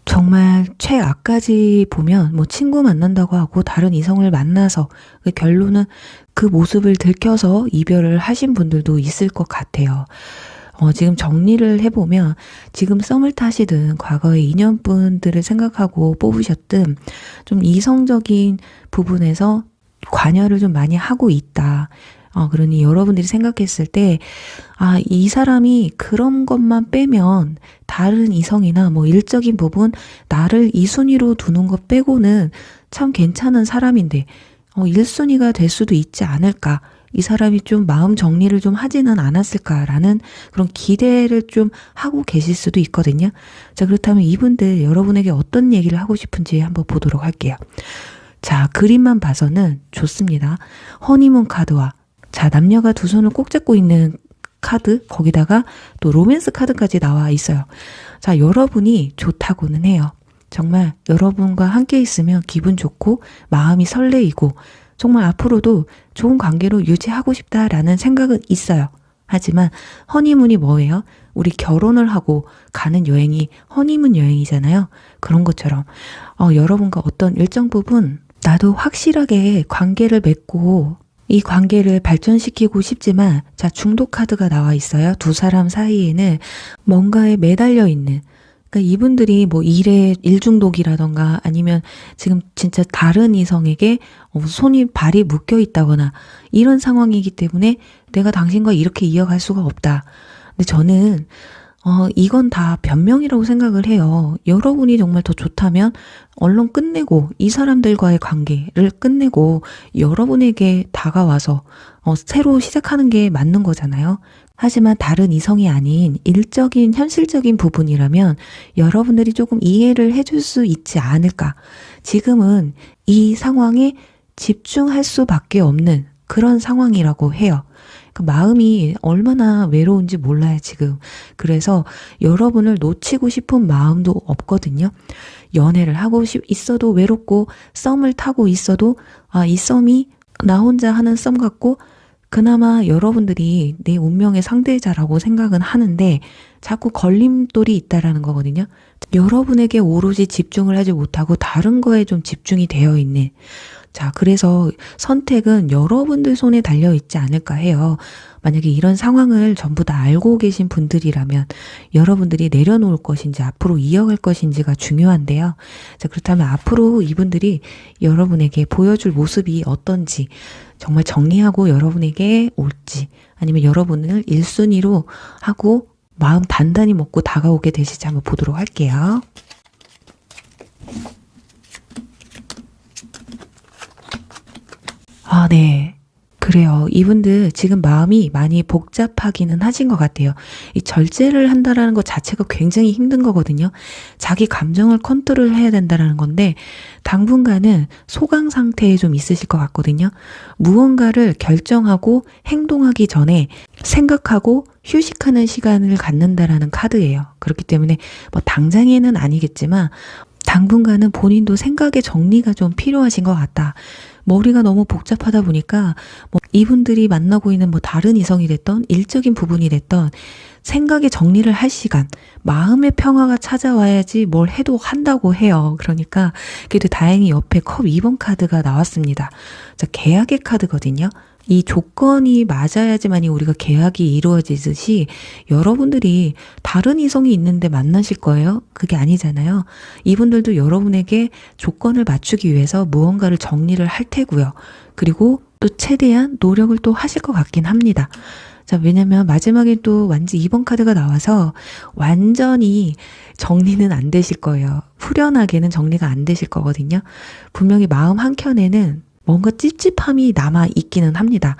정말 최악까지 보면 뭐 친구 만난다고 하고 다른 이성을 만나서 그 결론은 그 모습을 들켜서 이별을 하신 분들도 있을 것 같아요. 지금 정리를 해보면 지금 썸을 타시든 과거의 인연분들을 생각하고 뽑으셨든 좀 이성적인 부분에서 관여를 좀 많이 하고 있다. 그러니 여러분들이 생각했을 때, 이 사람이 그런 것만 빼면 다른 이성이나 뭐 일적인 부분, 나를 2순위로 두는 것 빼고는 참 괜찮은 사람인데, 1순위가 될 수도 있지 않을까. 이 사람이 좀 마음 정리를 좀 하지는 않았을까라는 그런 기대를 좀 하고 계실 수도 있거든요. 자, 그렇다면 이분들 여러분에게 어떤 얘기를 하고 싶은지 한번 보도록 할게요. 자, 그림만 봐서는 좋습니다. 허니문 카드와 자, 남녀가 두 손을 꼭 잡고 있는 카드, 거기다가 또 로맨스 카드까지 나와 있어요. 자, 여러분이 좋다고는 해요. 정말 여러분과 함께 있으면 기분 좋고 마음이 설레이고 정말 앞으로도 좋은 관계로 유지하고 싶다라는 생각은 있어요. 하지만 허니문이 뭐예요? 우리 결혼을 하고 가는 여행이 허니문 여행이잖아요. 그런 것처럼 여러분과 어떤 일정 부분 나도 확실하게 관계를 맺고 이 관계를 발전시키고 싶지만, 자, 중독 카드가 나와 있어요. 두 사람 사이에는 뭔가에 매달려 있는, 그러니까 이분들이 뭐 일 중독이라던가 아니면 지금 진짜 다른 이성에게 발이 묶여 있다거나 이런 상황이기 때문에 내가 당신과 이렇게 이어갈 수가 없다. 근데 저는 이건 다 변명이라고 생각을 해요. 여러분이 정말 더 좋다면 얼른 끝내고 이 사람들과의 관계를 끝내고 여러분에게 다가와서 새로 시작하는 게 맞는 거잖아요. 하지만 다른 이성이 아닌 일적인 현실적인 부분이라면 여러분들이 조금 이해를 해줄 수 있지 않을까. 지금은 이 상황에 집중할 수밖에 없는 그런 상황이라고 해요. 마음이 얼마나 외로운지 몰라요, 지금. 그래서 여러분을 놓치고 싶은 마음도 없거든요. 연애를 하고 있어도 외롭고, 썸을 타고 있어도, 이 썸이 나 혼자 하는 썸 같고, 그나마 여러분들이 내 운명의 상대자라고 생각은 하는데, 자꾸 걸림돌이 있다라는 거거든요. 여러분에게 오로지 집중을 하지 못하고, 다른 거에 좀 집중이 되어 있는, 자, 그래서 선택은 여러분들 손에 달려 있지 않을까 해요. 만약에 이런 상황을 전부 다 알고 계신 분들이라면 여러분들이 내려놓을 것인지 앞으로 이어갈 것인지가 중요한데요. 자, 그렇다면 앞으로 이분들이 여러분에게 보여줄 모습이 어떤지 정말 정리하고 여러분에게 올지 아니면 여러분을 1순위로 하고 마음 단단히 먹고 다가오게 되실지 한번 보도록 할게요. 네. 그래요. 이분들 지금 마음이 많이 복잡하기는 하신 것 같아요. 이 절제를 한다라는 것 자체가 굉장히 힘든 거거든요. 자기 감정을 컨트롤 해야 된다라는 건데 당분간은 소강 상태에 좀 있으실 것 같거든요. 무언가를 결정하고 행동하기 전에 생각하고 휴식하는 시간을 갖는다라는 카드예요. 그렇기 때문에 뭐 당장에는 아니겠지만 당분간은 본인도 생각의 정리가 좀 필요하신 것 같다. 머리가 너무 복잡하다 보니까 뭐 이분들이 만나고 있는 뭐 다른 이성이 됐던 일적인 부분이 됐던 생각의 정리를 할 시간, 마음의 평화가 찾아와야지 뭘 해도 한다고 해요. 그러니까 그래도 다행히 옆에 컵 2번 카드가 나왔습니다. 자, 계약의 카드거든요. 이 조건이 맞아야지만이 우리가 계약이 이루어지듯이 여러분들이 다른 이성이 있는데 만나실 거예요? 그게 아니잖아요. 이분들도 여러분에게 조건을 맞추기 위해서 무언가를 정리를 할 테고요. 그리고 또 최대한 노력을 또 하실 것 같긴 합니다. 자, 왜냐면 마지막에 또 완전 2번 카드가 나와서 완전히 정리는 안 되실 거예요. 후련하게는 정리가 안 되실 거거든요. 분명히 마음 한켠에는 뭔가 찝찝함이 남아 있기는 합니다.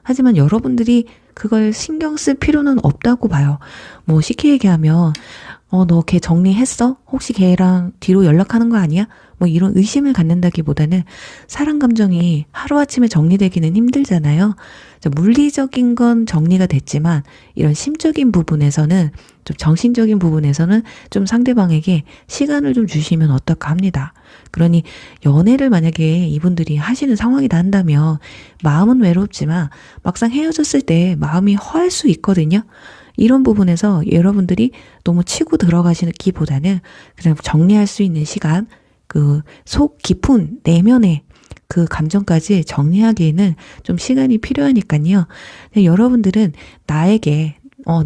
하지만 여러분들이 그걸 신경 쓸 필요는 없다고 봐요. 뭐 쉽게 얘기하면 너 걔 정리했어? 혹시 걔랑 뒤로 연락하는 거 아니야? 뭐 이런 의심을 갖는다기보다는 사람 감정이 하루아침에 정리되기는 힘들잖아요. 물리적인 건 정리가 됐지만 이런 심적인 부분에서는 좀 정신적인 부분에서는 좀 상대방에게 시간을 좀 주시면 어떨까 합니다. 그러니 연애를 만약에 이분들이 하시는 상황이다 한다면 마음은 외롭지만 막상 헤어졌을 때 마음이 허할 수 있거든요. 이런 부분에서 여러분들이 너무 치고 들어가시기보다는 그냥 정리할 수 있는 시간, 그 속 깊은 내면의 그 감정까지 정리하기에는 좀 시간이 필요하니까요. 여러분들은 나에게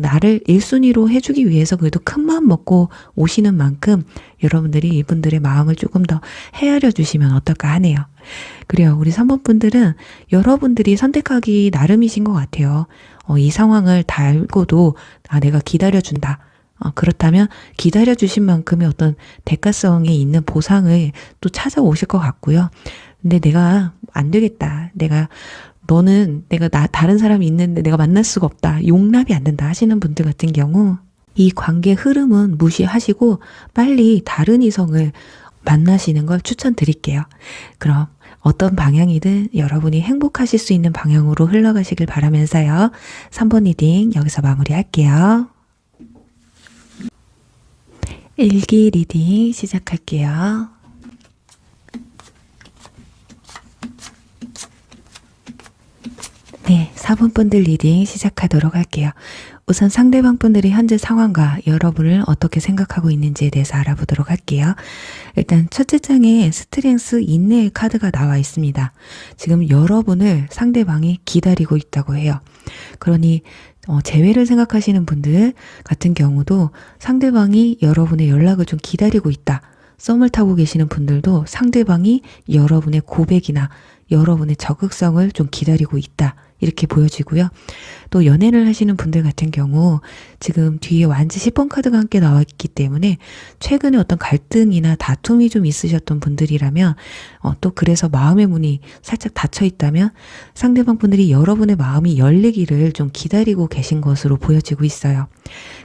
나를 1순위로 해주기 위해서 그래도 큰 마음 먹고 오시는 만큼 여러분들이 이분들의 마음을 조금 더 헤아려 주시면 어떨까 하네요. 그래요. 우리 3번 분들은 여러분들이 선택하기 나름이신 것 같아요. 이 상황을 다 알고도 내가 기다려준다. 그렇다면 기다려주신 만큼의 어떤 대가성이 있는 보상을 또 찾아오실 것 같고요. 근데 내가 안 되겠다. 내가 다른 사람이 있는데 내가 만날 수가 없다. 용납이 안 된다 하시는 분들 같은 경우 이 관계 흐름은 무시하시고 빨리 다른 이성을 만나시는 걸 추천드릴게요. 그럼 어떤 방향이든 여러분이 행복하실 수 있는 방향으로 흘러가시길 바라면서요. 3번 리딩 여기서 마무리할게요. 일기 리딩 시작할게요. 네, 4번 분들 리딩 시작하도록 할게요. 우선 상대방 분들의 현재 상황과 여러분을 어떻게 생각하고 있는지에 대해서 알아보도록 할게요. 일단 첫째 장에 스트렝스 인내의 카드가 나와 있습니다. 지금 여러분을 상대방이 기다리고 있다고 해요. 그러니 재회를 생각하시는 분들 같은 경우도 상대방이 여러분의 연락을 좀 기다리고 있다. 썸을 타고 계시는 분들도 상대방이 여러분의 고백이나 여러분의 적극성을 좀 기다리고 있다. 이렇게 보여지고요. 또 연애를 하시는 분들 같은 경우 지금 뒤에 완지 10번 카드가 함께 나와 있기 때문에 최근에 어떤 갈등이나 다툼이 좀 있으셨던 분들이라면 또 그래서 마음의 문이 살짝 닫혀 있다면 상대방 분들이 여러분의 마음이 열리기를 좀 기다리고 계신 것으로 보여지고 있어요.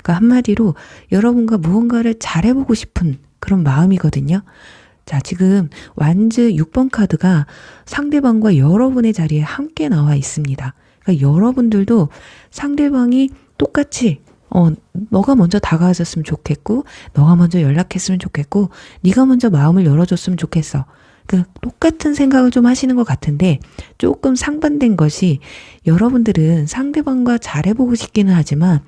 그러니까 한마디로 여러분과 무언가를 잘해보고 싶은 그런 마음이거든요. 자, 지금 완즈 6번 카드가 상대방과 여러분의 자리에 함께 나와 있습니다. 그러니까 여러분들도 상대방이 똑같이 너가 먼저 다가와줬으면 좋겠고 너가 먼저 연락했으면 좋겠고 네가 먼저 마음을 열어줬으면 좋겠어. 그 똑같은 생각을 좀 하시는 것 같은데 조금 상반된 것이 여러분들은 상대방과 잘해보고 싶기는 하지만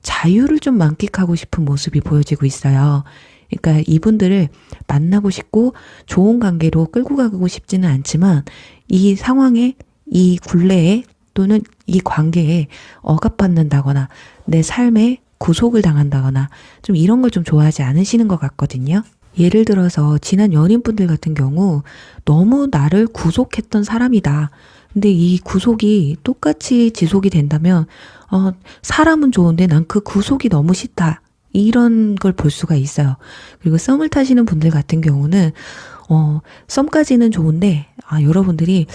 자유를 좀 만끽하고 싶은 모습이 보여지고 있어요. 그러니까 이분들을 만나고 싶고 좋은 관계로 끌고 가고 싶지는 않지만 이 상황에 이 굴레에 또는 이 관계에 억압받는다거나 내 삶에 구속을 당한다거나 좀 이런 걸 좀 좋아하지 않으시는 것 같거든요. 예를 들어서 지난 연인분들 같은 경우 너무 나를 구속했던 사람이다. 근데 이 구속이 똑같이 지속이 된다면 사람은 좋은데 난 그 구속이 너무 싫다. 이런 걸 볼 수가 있어요. 그리고 썸을 타시는 분들 같은 경우는 썸까지는 좋은데 여러분들이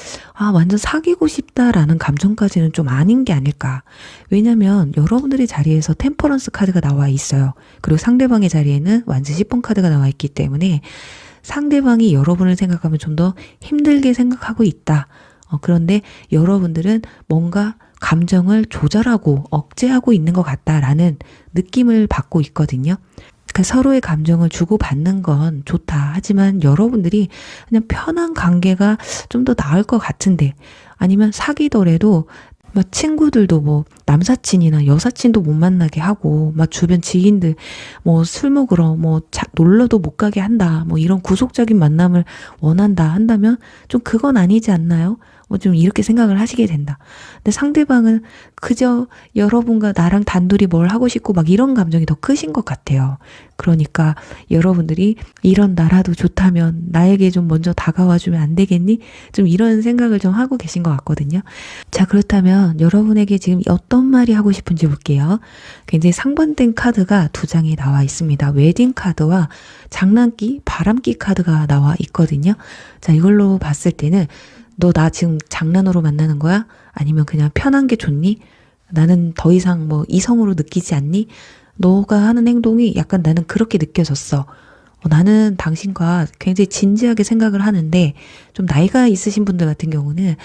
완전 사귀고 싶다라는 감정까지는 좀 아닌 게 아닐까. 왜냐면 여러분들의 자리에서 템퍼런스 카드가 나와 있어요. 그리고 상대방의 자리에는 완전 10번 카드가 나와 있기 때문에 상대방이 여러분을 생각하면 좀 더 힘들게 생각하고 있다. 그런데 여러분들은 뭔가 감정을 조절하고 억제하고 있는 것 같다라는 느낌을 받고 있거든요. 그러니까 서로의 감정을 주고받는 건 좋다. 하지만 여러분들이 그냥 편한 관계가 좀 더 나을 것 같은데 아니면 사귀더라도 막 친구들도 뭐 남사친이나 여사친도 못 만나게 하고 막 주변 지인들 뭐 술 먹으러 뭐 놀러도 못 가게 한다. 뭐 이런 구속적인 만남을 원한다 한다면 좀 그건 아니지 않나요? 좀 이렇게 생각을 하시게 된다. 근데 상대방은 그저 여러분과 나랑 단둘이 뭘 하고 싶고 막 이런 감정이 더 크신 것 같아요. 그러니까 여러분들이 이런 나라도 좋다면 나에게 좀 먼저 다가와주면 안 되겠니? 좀 이런 생각을 좀 하고 계신 것 같거든요. 자, 그렇다면 여러분에게 지금 어떤 말이 하고 싶은지 볼게요. 굉장히 상반된 카드가 두 장이 나와 있습니다. 웨딩 카드와 장난기, 바람기 카드가 나와 있거든요. 자, 이걸로 봤을 때는 너 나 지금 장난으로 만나는 거야? 아니면 그냥 편한 게 좋니? 나는 더 이상 뭐 이성으로 느끼지 않니? 너가 하는 행동이 약간 나는 그렇게 느껴졌어. 나는 당신과 굉장히 진지하게 생각을 하는데, 좀 나이가 있으신 분들 같은 경우는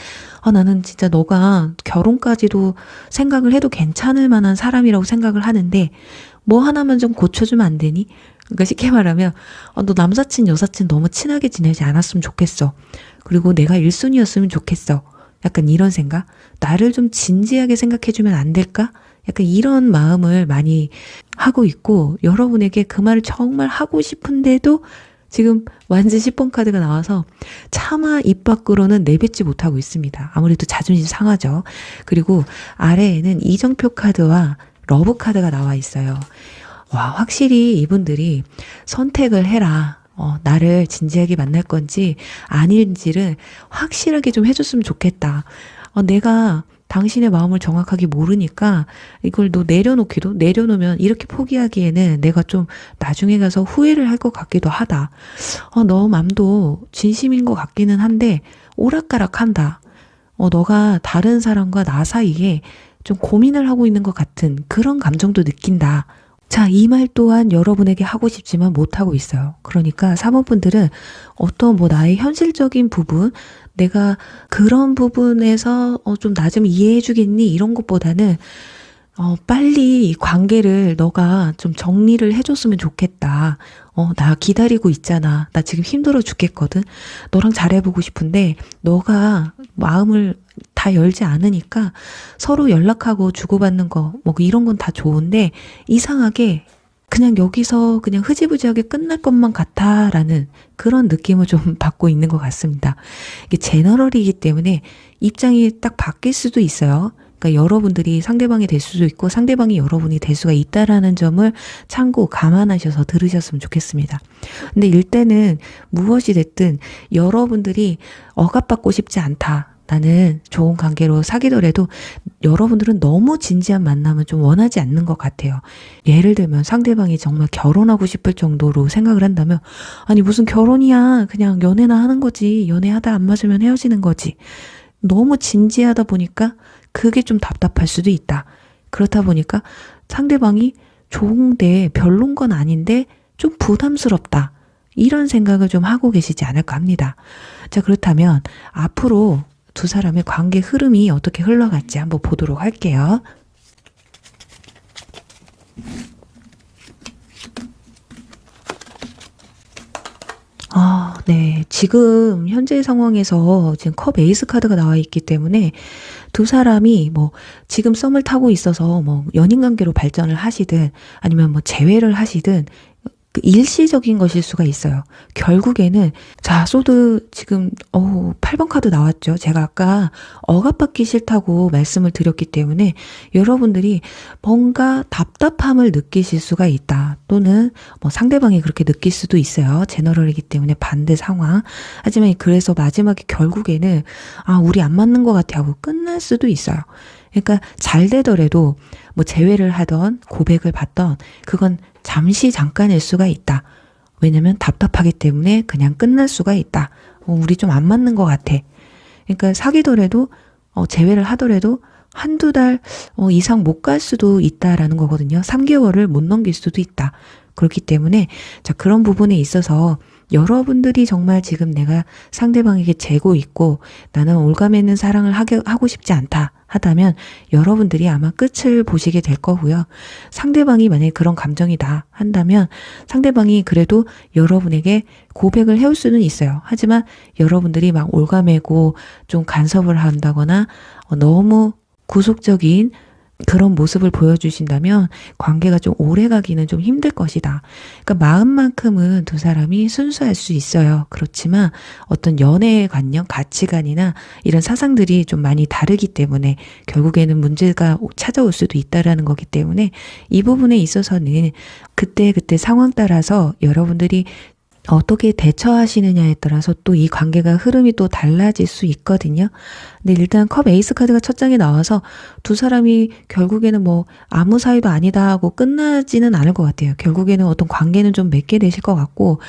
나는 진짜 너가 결혼까지도 생각을 해도 괜찮을 만한 사람이라고 생각을 하는데 뭐 하나만 좀 고쳐주면 안 되니? 그러니까 쉽게 말하면 너 남사친 여사친 너무 친하게 지내지 않았으면 좋겠어. 그리고 내가 1순위였으면 좋겠어. 약간 이런 생각? 나를 좀 진지하게 생각해주면 안 될까? 약간 이런 마음을 많이 하고 있고, 여러분에게 그 말을 정말 하고 싶은데도 지금 완전 10번 카드가 나와서 차마 입 밖으로는 내뱉지 못하고 있습니다. 아무래도 자존심 상하죠. 그리고 아래에는 이정표 카드와 러브 카드가 나와 있어요. 와, 확실히 이분들이 선택을 해라. 나를 진지하게 만날 건지 아닌지를 확실하게 좀 해줬으면 좋겠다. 내가 당신의 마음을 정확하게 모르니까 이걸 너 내려놓으면 이렇게 포기하기에는 내가 좀 나중에 가서 후회를 할 것 같기도 하다. 너 맘도 진심인 것 같기는 한데 오락가락한다. 너가 다른 사람과 나 사이에 좀 고민을 하고 있는 것 같은 그런 감정도 느낀다. 자, 이 말 또한 여러분에게 하고 싶지만 못하고 있어요. 그러니까 3번 분들은 어떤 나의 현실적인 부분, 내가 그런 부분에서 좀 나 좀 이해해 주겠니? 이런 것보다는 빨리 이 관계를 너가 좀 정리를 해줬으면 좋겠다. 나 기다리고 있잖아. 나 지금 힘들어 죽겠거든. 너랑 잘해보고 싶은데 너가 마음을 다 열지 않으니까 서로 연락하고 주고받는 거 이런 건 다 좋은데 이상하게 그냥 여기서 그냥 흐지부지하게 끝날 것만 같아라는 그런 느낌을 좀 받고 있는 것 같습니다. 이게 제너럴이기 때문에 입장이 딱 바뀔 수도 있어요. 그러니까 여러분들이 상대방이 될 수도 있고 상대방이 여러분이 될 수가 있다라는 점을 참고 감안하셔서 들으셨으면 좋겠습니다. 근데 일단은 무엇이 됐든 여러분들이 억압받고 싶지 않다. 나는 좋은 관계로 사귀더라도 여러분들은 너무 진지한 만남을 좀 원하지 않는 것 같아요. 예를 들면 상대방이 정말 결혼하고 싶을 정도로 생각을 한다면 아니 무슨 결혼이야. 그냥 연애나 하는 거지. 연애하다 안 맞으면 헤어지는 거지. 너무 진지하다 보니까 그게 좀 답답할 수도 있다. 그렇다 보니까 상대방이 좋은데 별론 건 아닌데 좀 부담스럽다. 이런 생각을 좀 하고 계시지 않을까 합니다. 자, 그렇다면 앞으로 두 사람의 관계 흐름이 어떻게 흘러갈지 한번 보도록 할게요. 네. 지금 현재 상황에서 지금 컵 에이스 카드가 나와 있기 때문에 두 사람이 지금 썸을 타고 있어서 연인 관계로 발전을 하시든 아니면 재회를 하시든 일시적인 것일 수가 있어요. 결국에는 자, 소드 지금 8번 카드 나왔죠. 제가 아까 억압받기 싫다고 말씀을 드렸기 때문에 여러분들이 뭔가 답답함을 느끼실 수가 있다. 또는 상대방이 그렇게 느낄 수도 있어요. 제너럴이기 때문에 반대 상황. 하지만 그래서 마지막에 결국에는 우리 안 맞는 것 같아 하고 끝날 수도 있어요. 그러니까 잘 되더라도 재회를 하던 고백을 받던 그건 잠시 잠깐일 수가 있다. 왜냐면 답답하기 때문에 그냥 끝날 수가 있다. 우리 좀 안 맞는 것 같아. 그러니까 사귀더라도 재회를 하더라도 한두 달 이상 못 갈 수도 있다라는 거거든요. 3개월을 못 넘길 수도 있다. 그렇기 때문에 자, 그런 부분에 있어서 여러분들이 정말 지금 내가 상대방에게 재고 있고 나는 올가매 있는 사랑을 하고 싶지 않다 하다면 여러분들이 아마 끝을 보시게 될 거고요. 상대방이 만약에 그런 감정이다 한다면 상대방이 그래도 여러분에게 고백을 해올 수는 있어요. 하지만 여러분들이 막 올가매고 좀 간섭을 한다거나 너무 구속적인 그런 모습을 보여주신다면 관계가 좀 오래 가기는 좀 힘들 것이다. 그러니까 마음만큼은 두 사람이 순수할 수 있어요. 그렇지만 어떤 연애의 관념, 가치관이나 이런 사상들이 좀 많이 다르기 때문에 결국에는 문제가 찾아올 수도 있다라는 거기 때문에 이 부분에 있어서는 그때 상황 따라서 여러분들이 어떻게 대처하시느냐에 따라서 또 이 관계가 흐름이 또 달라질 수 있거든요. 근데 일단 컵 에이스 카드가 첫 장에 나와서 두 사람이 결국에는 아무 사이도 아니다 하고 끝나지는 않을 것 같아요. 결국에는 어떤 관계는 좀 맺게 되실 것 같고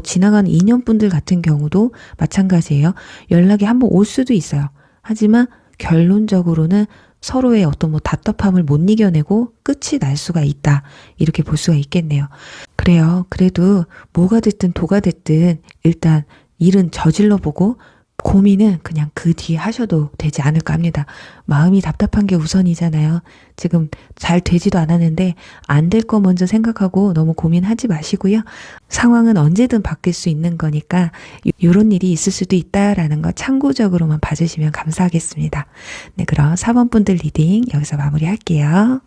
지나간 인연분들 같은 경우도 마찬가지예요. 연락이 한번 올 수도 있어요. 하지만 결론적으로는 서로의 어떤 답답함을 못 이겨내고 끝이 날 수가 있다. 이렇게 볼 수가 있겠네요. 그래요. 그래도 뭐가 됐든 도가 됐든 일단 일은 저질러 보고 고민은 그냥 그 뒤에 하셔도 되지 않을까 합니다. 마음이 답답한 게 우선이잖아요. 지금 잘 되지도 않았는데 안 될 거 먼저 생각하고 너무 고민하지 마시고요. 상황은 언제든 바뀔 수 있는 거니까 이런 일이 있을 수도 있다라는 거 참고적으로만 봐주시면 감사하겠습니다. 네, 그럼 4번 분들 리딩 여기서 마무리할게요.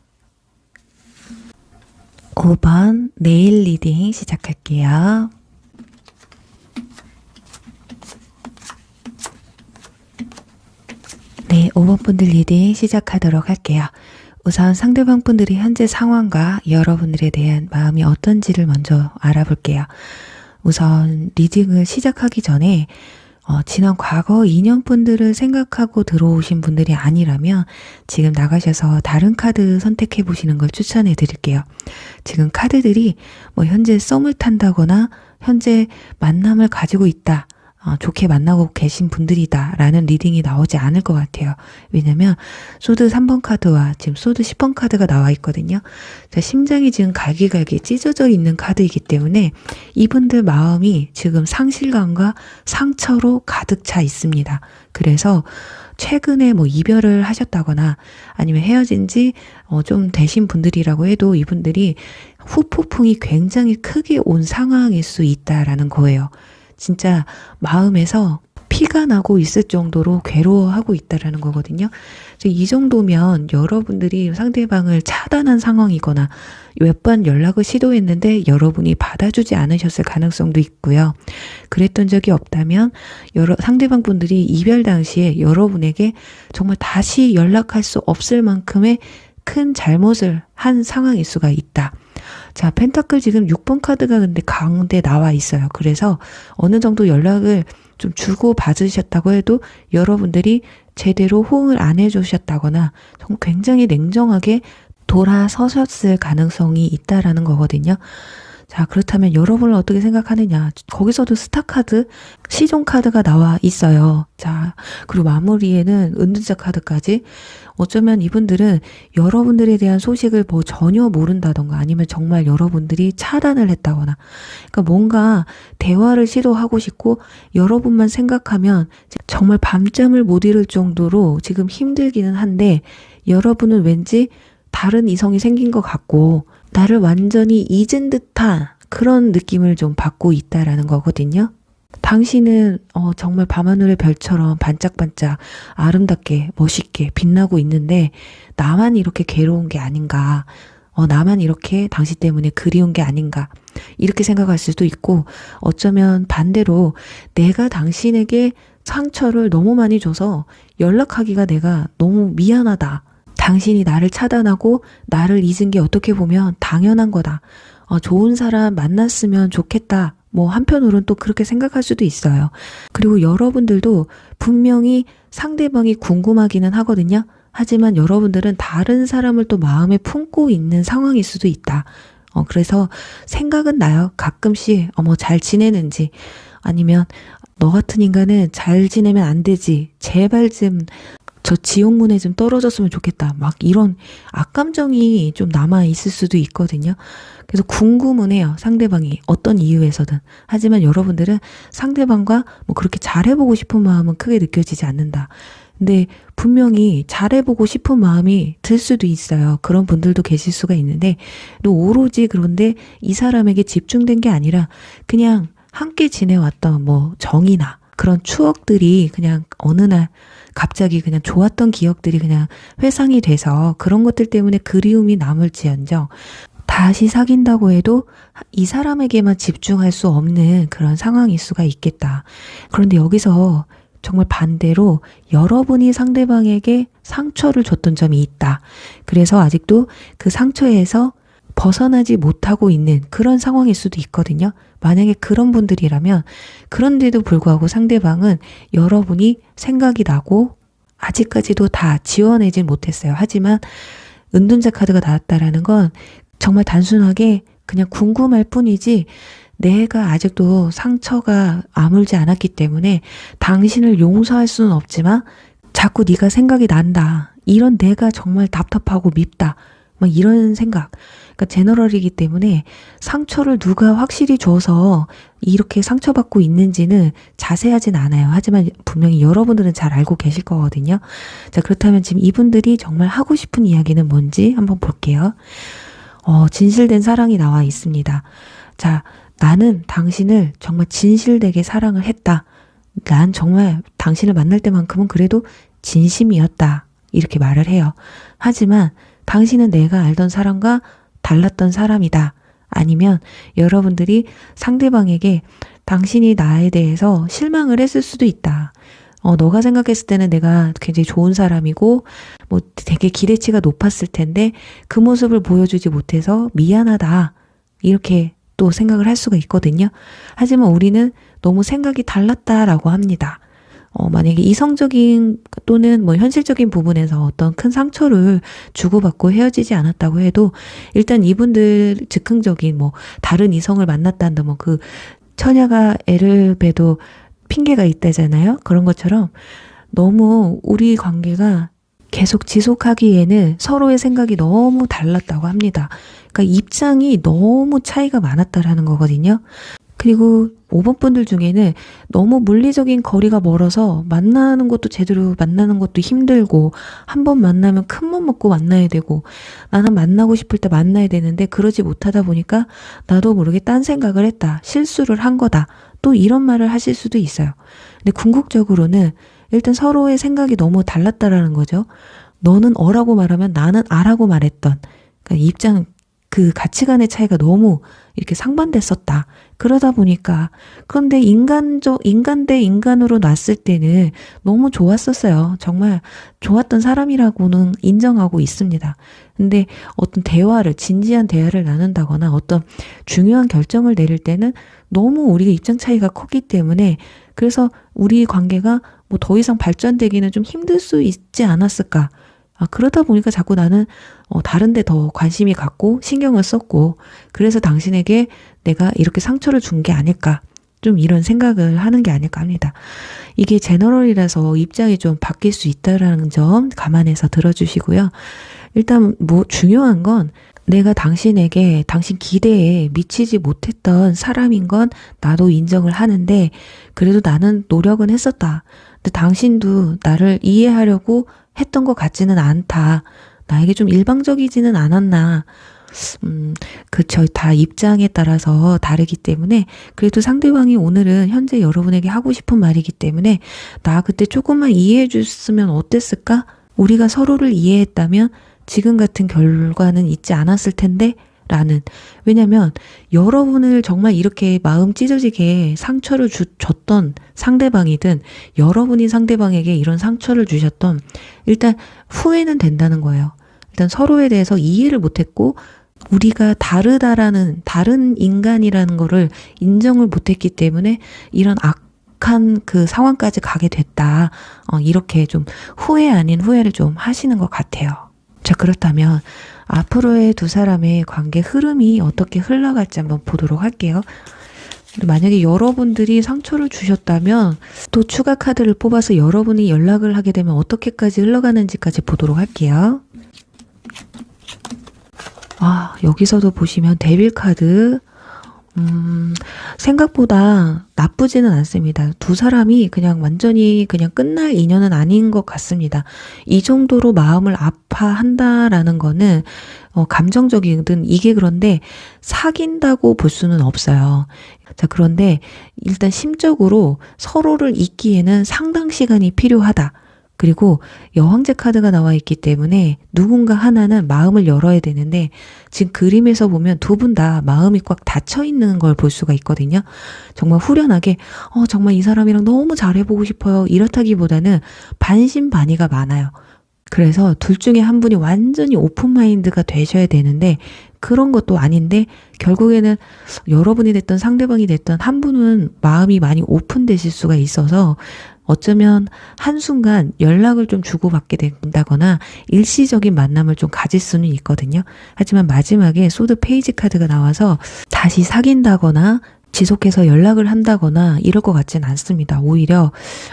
5번 내일 리딩 시작할게요. 네, 5번 분들 리딩 시작하도록 할게요. 우선 상대방 분들이 현재 상황과 여러분들에 대한 마음이 어떤지를 먼저 알아볼게요. 우선 리딩을 시작하기 전에 지난 과거 인연 분들을 생각하고 들어오신 분들이 아니라면 지금 나가셔서 다른 카드 선택해 보시는 걸 추천해 드릴게요. 지금 카드들이 뭐 현재 썸을 탄다거나 현재 만남을 가지고 있다. 좋게 만나고 계신 분들이다 라는 리딩이 나오지 않을 것 같아요. 왜냐면 소드 3번 카드와 지금 소드 10번 카드가 나와 있거든요. 자, 심장이 지금 갈기갈기 찢어져 있는 카드이기 때문에 이분들 마음이 지금 상실감과 상처로 가득 차 있습니다. 그래서 최근에 뭐 이별을 하셨다거나 아니면 헤어진 지 좀 되신 분들이라고 해도 이분들이 후폭풍이 굉장히 크게 온 상황일 수 있다라는 거예요. 진짜 마음에서 피가 나고 있을 정도로 괴로워하고 있다라는 거거든요. 이 정도면 여러분들이 상대방을 차단한 상황이거나 몇 번 연락을 시도했는데 여러분이 받아주지 않으셨을 가능성도 있고요. 그랬던 적이 없다면 상대방 분들이 이별 당시에 여러분에게 정말 다시 연락할 수 없을 만큼의 큰 잘못을 한 상황일 수가 있다. 자, 펜타클 지금 6번 카드가 근데 가운데 나와 있어요. 그래서 어느 정도 연락을 좀 주고 받으셨다고 해도 여러분들이 제대로 호응을 안 해주셨다거나 정말 굉장히 냉정하게 돌아서셨을 가능성이 있다라는 거거든요. 자, 그렇다면 여러분을 어떻게 생각하느냐. 거기서도 스타 카드, 시종 카드가 나와 있어요. 자, 그리고 마무리에는 은둔자 카드까지. 어쩌면 이분들은 여러분들에 대한 소식을 뭐 전혀 모른다던가 아니면 정말 여러분들이 차단을 했다거나 그러니까 뭔가 대화를 시도하고 싶고 여러분만 생각하면 정말 밤잠을 못 이룰 정도로 지금 힘들기는 한데 여러분은 왠지 다른 이성이 생긴 것 같고 나를 완전히 잊은 듯한 그런 느낌을 좀 받고 있다라는 거거든요. 당신은 정말 밤하늘의 별처럼 반짝반짝 아름답게 멋있게 빛나고 있는데 나만 이렇게 괴로운 게 아닌가, 나만 이렇게 당신 때문에 그리운 게 아닌가 이렇게 생각할 수도 있고 어쩌면 반대로 내가 당신에게 상처를 너무 많이 줘서 연락하기가 내가 너무 미안하다. 당신이 나를 차단하고 나를 잊은 게 어떻게 보면 당연한 거다. 좋은 사람 만났으면 좋겠다. 뭐 한편으로는 또 그렇게 생각할 수도 있어요. 그리고 여러분들도 분명히 상대방이 궁금하기는 하거든요. 하지만 여러분들은 다른 사람을 또 마음에 품고 있는 상황일 수도 있다. 그래서 생각은 나요. 가끔씩 잘 지내는지 아니면 너 같은 인간은 잘 지내면 안 되지. 제발 좀 저 지옥문에 좀 떨어졌으면 좋겠다. 막 이런 악감정이 좀 남아 있을 수도 있거든요. 그래서 궁금은 해요. 상대방이 어떤 이유에서든. 하지만 여러분들은 상대방과 뭐 그렇게 잘해보고 싶은 마음은 크게 느껴지지 않는다. 근데 분명히 잘해보고 싶은 마음이 들 수도 있어요. 그런 분들도 계실 수가 있는데 또 오로지 그런데 이 사람에게 집중된 게 아니라 그냥 함께 지내왔던 뭐 정이나 그런 추억들이 그냥 어느 날 갑자기 그냥 좋았던 기억들이 그냥 회상이 돼서 그런 것들 때문에 그리움이 남을지언정 다시 사귄다고 해도 이 사람에게만 집중할 수 없는 그런 상황일 수가 있겠다. 그런데 여기서 정말 반대로 여러분이 상대방에게 상처를 줬던 점이 있다. 그래서 아직도 그 상처에서 벗어나지 못하고 있는 그런 상황일 수도 있거든요. 만약에 그런 분들이라면 그런데도 불구하고 상대방은 여러분이 생각이 나고 아직까지도 다 지워내진 못했어요. 하지만 은둔자 카드가 나왔다라는 건 정말 단순하게 그냥 궁금할 뿐이지 내가 아직도 상처가 아물지 않았기 때문에 당신을 용서할 수는 없지만 자꾸 네가 생각이 난다. 이런 내가 정말 답답하고 밉다. 막 이런 생각. 그러니까 제너럴이기 때문에 상처를 누가 확실히 줘서 이렇게 상처받고 있는지는 자세하진 않아요. 하지만 분명히 여러분들은 잘 알고 계실 거거든요. 자, 그렇다면 지금 이분들이 정말 하고 싶은 이야기는 뭔지 한번 볼게요. 진실된 사랑이 나와 있습니다. 자, 나는 당신을 정말 진실되게 사랑을 했다. 난 정말 당신을 만날 때만큼은 그래도 진심이었다. 이렇게 말을 해요. 하지만 당신은 내가 알던 사람과 달랐던 사람이다. 아니면 여러분들이 상대방에게 당신이 나에 대해서 실망을 했을 수도 있다. 너가 생각했을 때는 내가 굉장히 좋은 사람이고 뭐 되게 기대치가 높았을 텐데 그 모습을 보여주지 못해서 미안하다. 이렇게 또 생각을 할 수가 있거든요. 하지만 우리는 너무 생각이 달랐다라고 합니다. 만약에 이성적인 또는 뭐 현실적인 부분에서 어떤 큰 상처를 주고받고 헤어지지 않았다고 해도 일단 이분들 즉흥적인 뭐 다른 이성을 만났다는 뭐 그 처녀가 애를 베도 핑계가 있다잖아요. 그런 것처럼 너무 우리 관계가 계속 지속하기에는 서로의 생각이 너무 달랐다고 합니다. 그러니까 입장이 너무 차이가 많았다라는 거거든요. 그리고 5번 분들 중에는 너무 물리적인 거리가 멀어서 만나는 것도 제대로 만나는 것도 힘들고 한 번 만나면 큰 맘 먹고 만나야 되고 나는 만나고 싶을 때 만나야 되는데 그러지 못하다 보니까 나도 모르게 딴 생각을 했다. 실수를 한 거다. 또 이런 말을 하실 수도 있어요. 근데 궁극적으로는 일단 서로의 생각이 너무 달랐다라는 거죠. 너는 어라고 말하면 나는 아라고 말했던 그러니까 입장 그 가치관의 차이가 너무 이렇게 상반됐었다. 그러다 보니까 그런데 인간 대 인간으로 놨을 때는 너무 좋았었어요. 정말 좋았던 사람이라고는 인정하고 있습니다. 근데 어떤 대화를 진지한 대화를 나눈다거나 어떤 중요한 결정을 내릴 때는 너무 우리가 입장 차이가 컸기 때문에 그래서 우리 관계가 뭐 더 이상 발전되기는 좀 힘들 수 있지 않았을까. 그러다 보니까 자꾸 나는 다른 데 더 관심이 갔고 신경을 썼고 그래서 당신에게 내가 이렇게 상처를 준 게 아닐까. 좀 이런 생각을 하는 게 아닐까 합니다. 이게 제너럴이라서 입장이 좀 바뀔 수 있다는 점 감안해서 들어주시고요. 일단 뭐 중요한 건 내가 당신에게 당신 기대에 미치지 못했던 사람인 건 나도 인정을 하는데 그래도 나는 노력은 했었다. 근데 당신도 나를 이해하려고 했던 것 같지는 않다. 나에게 좀 일방적이지는 않았나. 그쵸. 다 입장에 따라서 다르기 때문에 그래도 상대방이 오늘은 현재 여러분에게 하고 싶은 말이기 때문에 나 그때 조금만 이해해 줬으면 어땠을까? 우리가 서로를 이해했다면 지금 같은 결과는 있지 않았을 텐데 라는 왜냐면 여러분을 정말 이렇게 마음 찢어지게 상처를 줬던 상대방이든 여러분이 상대방에게 이런 상처를 주셨던 일단 후회는 된다는 거예요. 일단 서로에 대해서 이해를 못했고 우리가 다르다라는 다른 인간이라는 거를 인정을 못했기 때문에 이런 악한 그 상황까지 가게 됐다. 이렇게 좀 후회 아닌 후회를 좀 하시는 것 같아요. 자, 그렇다면 앞으로의 두 사람의 관계 흐름이 어떻게 흘러갈지 한번 보도록 할게요. 만약에 여러분들이 상처를 주셨다면 또 추가 카드를 뽑아서 여러분이 연락을 하게 되면 어떻게까지 흘러가는지까지 보도록 할게요. 여기서도 보시면 데빌 카드 생각보다 나쁘지는 않습니다. 두 사람이 그냥 완전히 그냥 끝날 인연은 아닌 것 같습니다. 이 정도로 마음을 아파한다라는 거는 감정적이든 이게 그런데 사귄다고 볼 수는 없어요. 자, 그런데 일단 심적으로 서로를 잊기에는 상당 시간이 필요하다. 그리고 여왕제 카드가 나와 있기 때문에 누군가 하나는 마음을 열어야 되는데 지금 그림에서 보면 두 분 다 마음이 꽉 닫혀 있는 걸 볼 수가 있거든요. 정말 후련하게 정말 이 사람이랑 너무 잘해보고 싶어요. 이렇다기보다는 반신반의가 많아요. 그래서 둘 중에 한 분이 완전히 오픈마인드가 되셔야 되는데 그런 것도 아닌데 결국에는 여러분이 됐던 상대방이 됐던 한 분은 마음이 많이 오픈되실 수가 있어서 어쩌면 한순간 연락을 좀 주고받게 된다거나 일시적인 만남을 좀 가질 수는 있거든요. 하지만 마지막에 소드 페이지 카드가 나와서 다시 사귄다거나 지속해서 연락을 한다거나 이럴 것 같진 않습니다. 오히려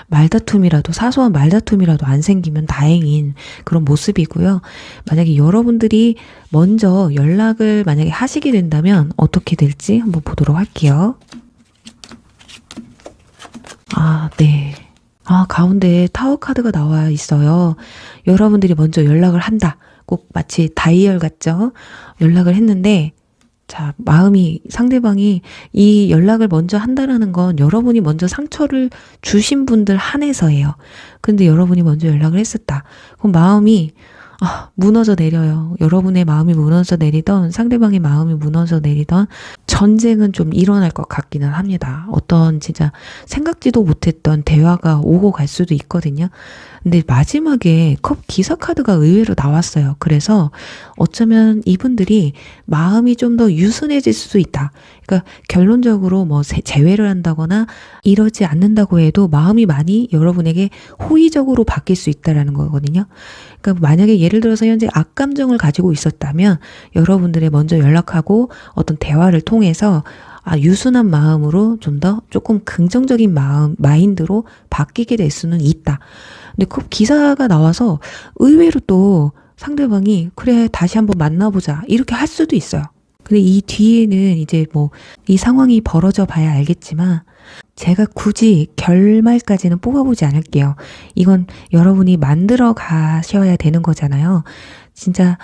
말다툼이라도, 사소한 말다툼이라도 안 생기면 다행인 그런 모습이고요. 만약에 여러분들이 먼저 연락을 만약에 하시게 된다면 어떻게 될지 한번 보도록 할게요. 네. 가운데 타워 카드가 나와 있어요. 여러분들이 먼저 연락을 한다. 꼭 마치 다이얼 같죠? 연락을 했는데, 자, 상대방이 이 연락을 먼저 한다라는 건 여러분이 먼저 상처를 주신 분들 한해서예요. 근데 여러분이 먼저 연락을 했었다. 그럼 마음이 무너져 내려요. 여러분의 마음이 무너져 내리던 상대방의 마음이 무너져 내리던 전쟁은 좀 일어날 것 같기는 합니다. 어떤 진짜 생각지도 못했던 대화가 오고 갈 수도 있거든요. 근데 마지막에 컵 기사 카드가 의외로 나왔어요. 그래서 어쩌면 이분들이 마음이 좀 더 유순해질 수도 있다. 그러니까 결론적으로 뭐 재회를 한다거나 이러지 않는다고 해도 마음이 많이 여러분에게 호의적으로 바뀔 수 있다라는 거거든요. 그러니까 만약에 예를 들어서 현재 악감정을 가지고 있었다면 여러분들의 먼저 연락하고 어떤 대화를 통해서 유순한 마음으로 좀 더 조금 긍정적인 마인드로 바뀌게 될 수는 있다. 근데 그 기사가 나와서 의외로 또 상대방이 그래 다시 한번 만나보자 이렇게 할 수도 있어요. 근데 이 뒤에는 이제 뭐 이 상황이 벌어져 봐야 알겠지만 제가 굳이 결말까지는 뽑아보지 않을게요. 이건 여러분이 만들어 가셔야 되는 거잖아요. 진짜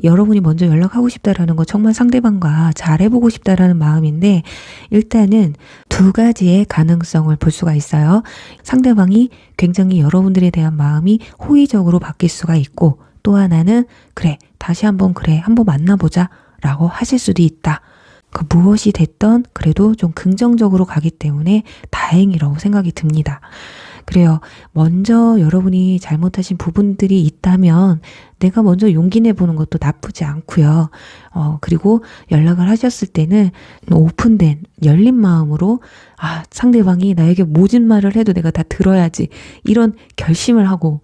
여러분이 먼저 연락하고 싶다라는 거 정말 상대방과 잘해보고 싶다라는 마음인데 일단은 두 가지의 가능성을 볼 수가 있어요. 상대방이 굉장히 여러분들에 대한 마음이 호의적으로 바뀔 수가 있고 또 하나는 다시 한번 한번 만나보자 라고 하실 수도 있다. 무엇이 됐던 그래도 좀 긍정적으로 가기 때문에 다행이라고 생각이 듭니다. 그래요. 먼저 여러분이 잘못하신 부분들이 있다면 내가 먼저 용기 내보는 것도 나쁘지 않고요. 그리고 연락을 하셨을 때는 오픈된 열린 마음으로 상대방이 나에게 모진 말을 해도 내가 다 들어야지 이런 결심을 하고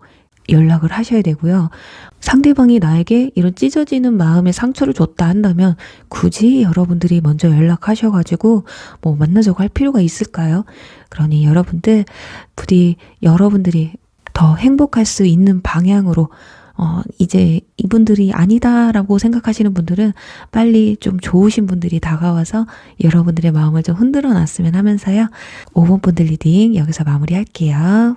연락을 하셔야 되고요. 상대방이 나에게 이런 찢어지는 마음의 상처를 줬다 한다면 굳이 여러분들이 먼저 연락하셔가지고 뭐 만나자고 할 필요가 있을까요? 그러니 여러분들 부디 여러분들이 더 행복할 수 있는 방향으로 이제 이분들이 아니다라고 생각하시는 분들은 빨리 좀 좋으신 분들이 다가와서 여러분들의 마음을 좀 흔들어 놨으면 하면서요. 5번 분들 리딩 여기서 마무리할게요.